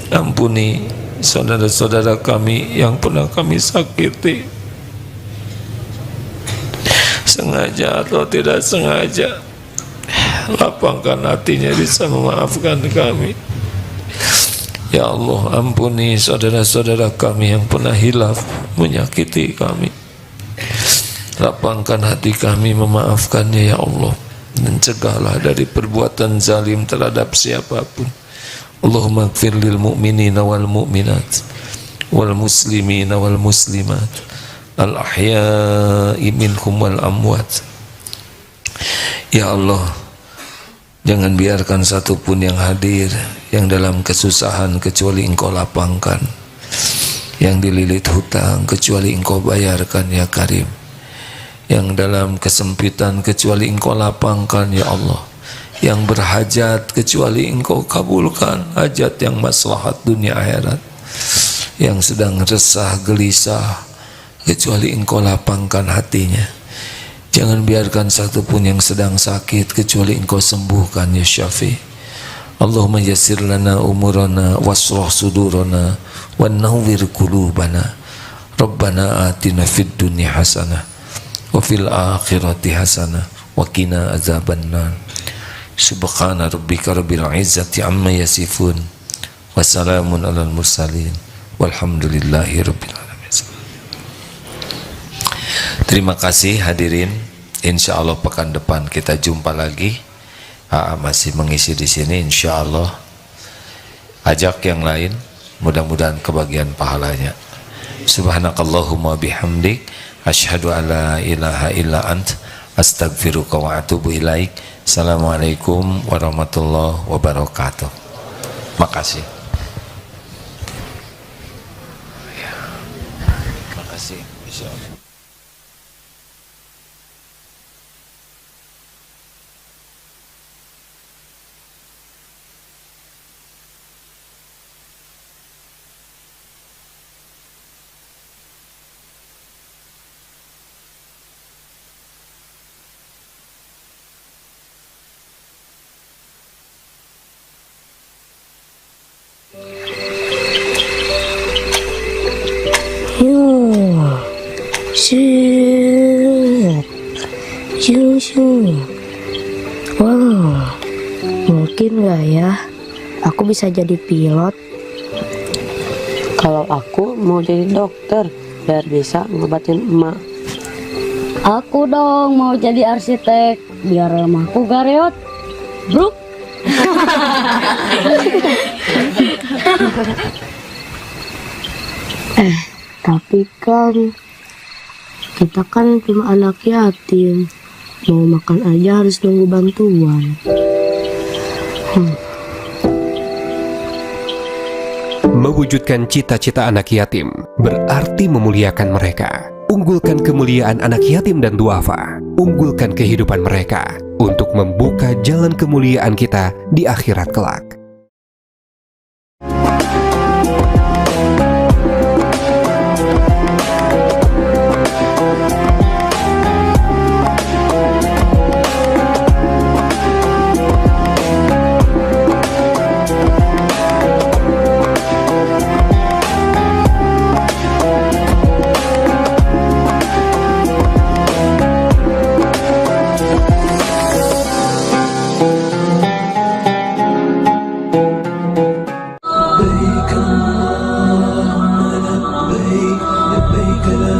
Ampuni saudara-saudara kami yang pernah kami sakiti, sengaja atau tidak sengaja. Lapangkan hatinya bisa memaafkan kami ya Allah. Ampuni saudara-saudara kami yang pernah hilaf menyakiti kami. Lapangkan hati kami memaafkannya ya Allah, dan cegahlah dari perbuatan zalim terhadap siapapun. Allahumma ighfir lil mu'minina wal mu'minat wal muslimina wal muslimat al ahya'i minhum wal amwat. Ya Allah, jangan biarkan satupun yang hadir yang dalam kesusahan kecuali Engkau lapangkan, yang dililit hutang kecuali Engkau bayarkan ya Karim, yang dalam kesempitan kecuali Engkau lapangkan ya Allah, yang berhajat kecuali Engkau kabulkan hajat yang maslahat dunia akhirat, yang sedang resah gelisah kecuali Engkau lapangkan hatinya. Jangan biarkan satupun yang sedang sakit kecuali Engkau sembuhkan ya Syafi. Allahumma yassir lana umurana wasrah sudurana wa nawwir qulubana. Rabbana atina fid dunya hasanah wa fil akhirati hasanah wa qina azabannar. Subhana rabbika rabbil izzati amma yasifun wa salamun alal mursalin walhamdulillahi rabbil alamin. Terima kasih hadirin. Insyaallah pekan depan kita jumpa lagi. Masih mengisi di sini insyaallah. Ajak yang lain, mudah-mudahan kebagian pahalanya. Subhanakallahumma bihamdik asyhadu an la ilaha illa ant astaghfiruka wa atubu ilaik. Assalamualaikum warahmatullahi wabarakatuh. Makasih. Makasih. Insyaallah. Yakin gak ya? Aku bisa jadi pilot? Kalau aku mau jadi dokter biar bisa ngobatin emak. Aku dong mau jadi arsitek biar rumahku gak reot. Bruk. Tapi kan kita kan cuma anak yatim, mau makan aja harus nunggu bantuan. Mewujudkan cita-cita anak yatim berarti memuliakan mereka. Unggulkan kemuliaan anak yatim dan duafa. Unggulkan kehidupan mereka untuk membuka jalan kemuliaan kita di akhirat kelak.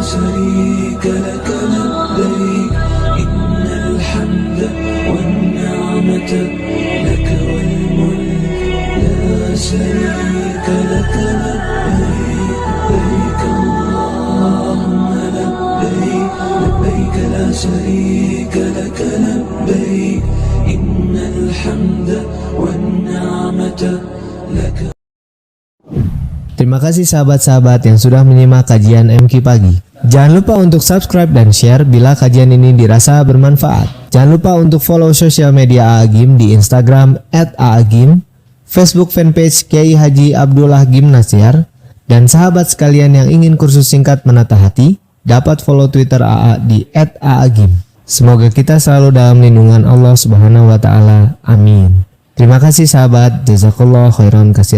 شريك لك لبيك إن الحمد والنعمة لك والملك لا شريك لك لبيك لبيك اللهم لبيك لبيك لا شريك لك لبيك إن الحمد والنعمة لك. Terima kasih sahabat-sahabat yang sudah menyimak kajian MQ Pagi. Jangan lupa untuk subscribe dan share bila kajian ini dirasa bermanfaat. Jangan lupa untuk follow sosial media Aagim di Instagram @aagim, Facebook fanpage Kiai Haji Abdullah Gim Nasyar, dan sahabat sekalian yang ingin kursus singkat menata hati, dapat follow Twitter AA di @aagim. Semoga kita selalu dalam lindungan Allah Subhanahu wa Ta'ala. Amin. Terima kasih sahabat. Jazakallah khairan katsir.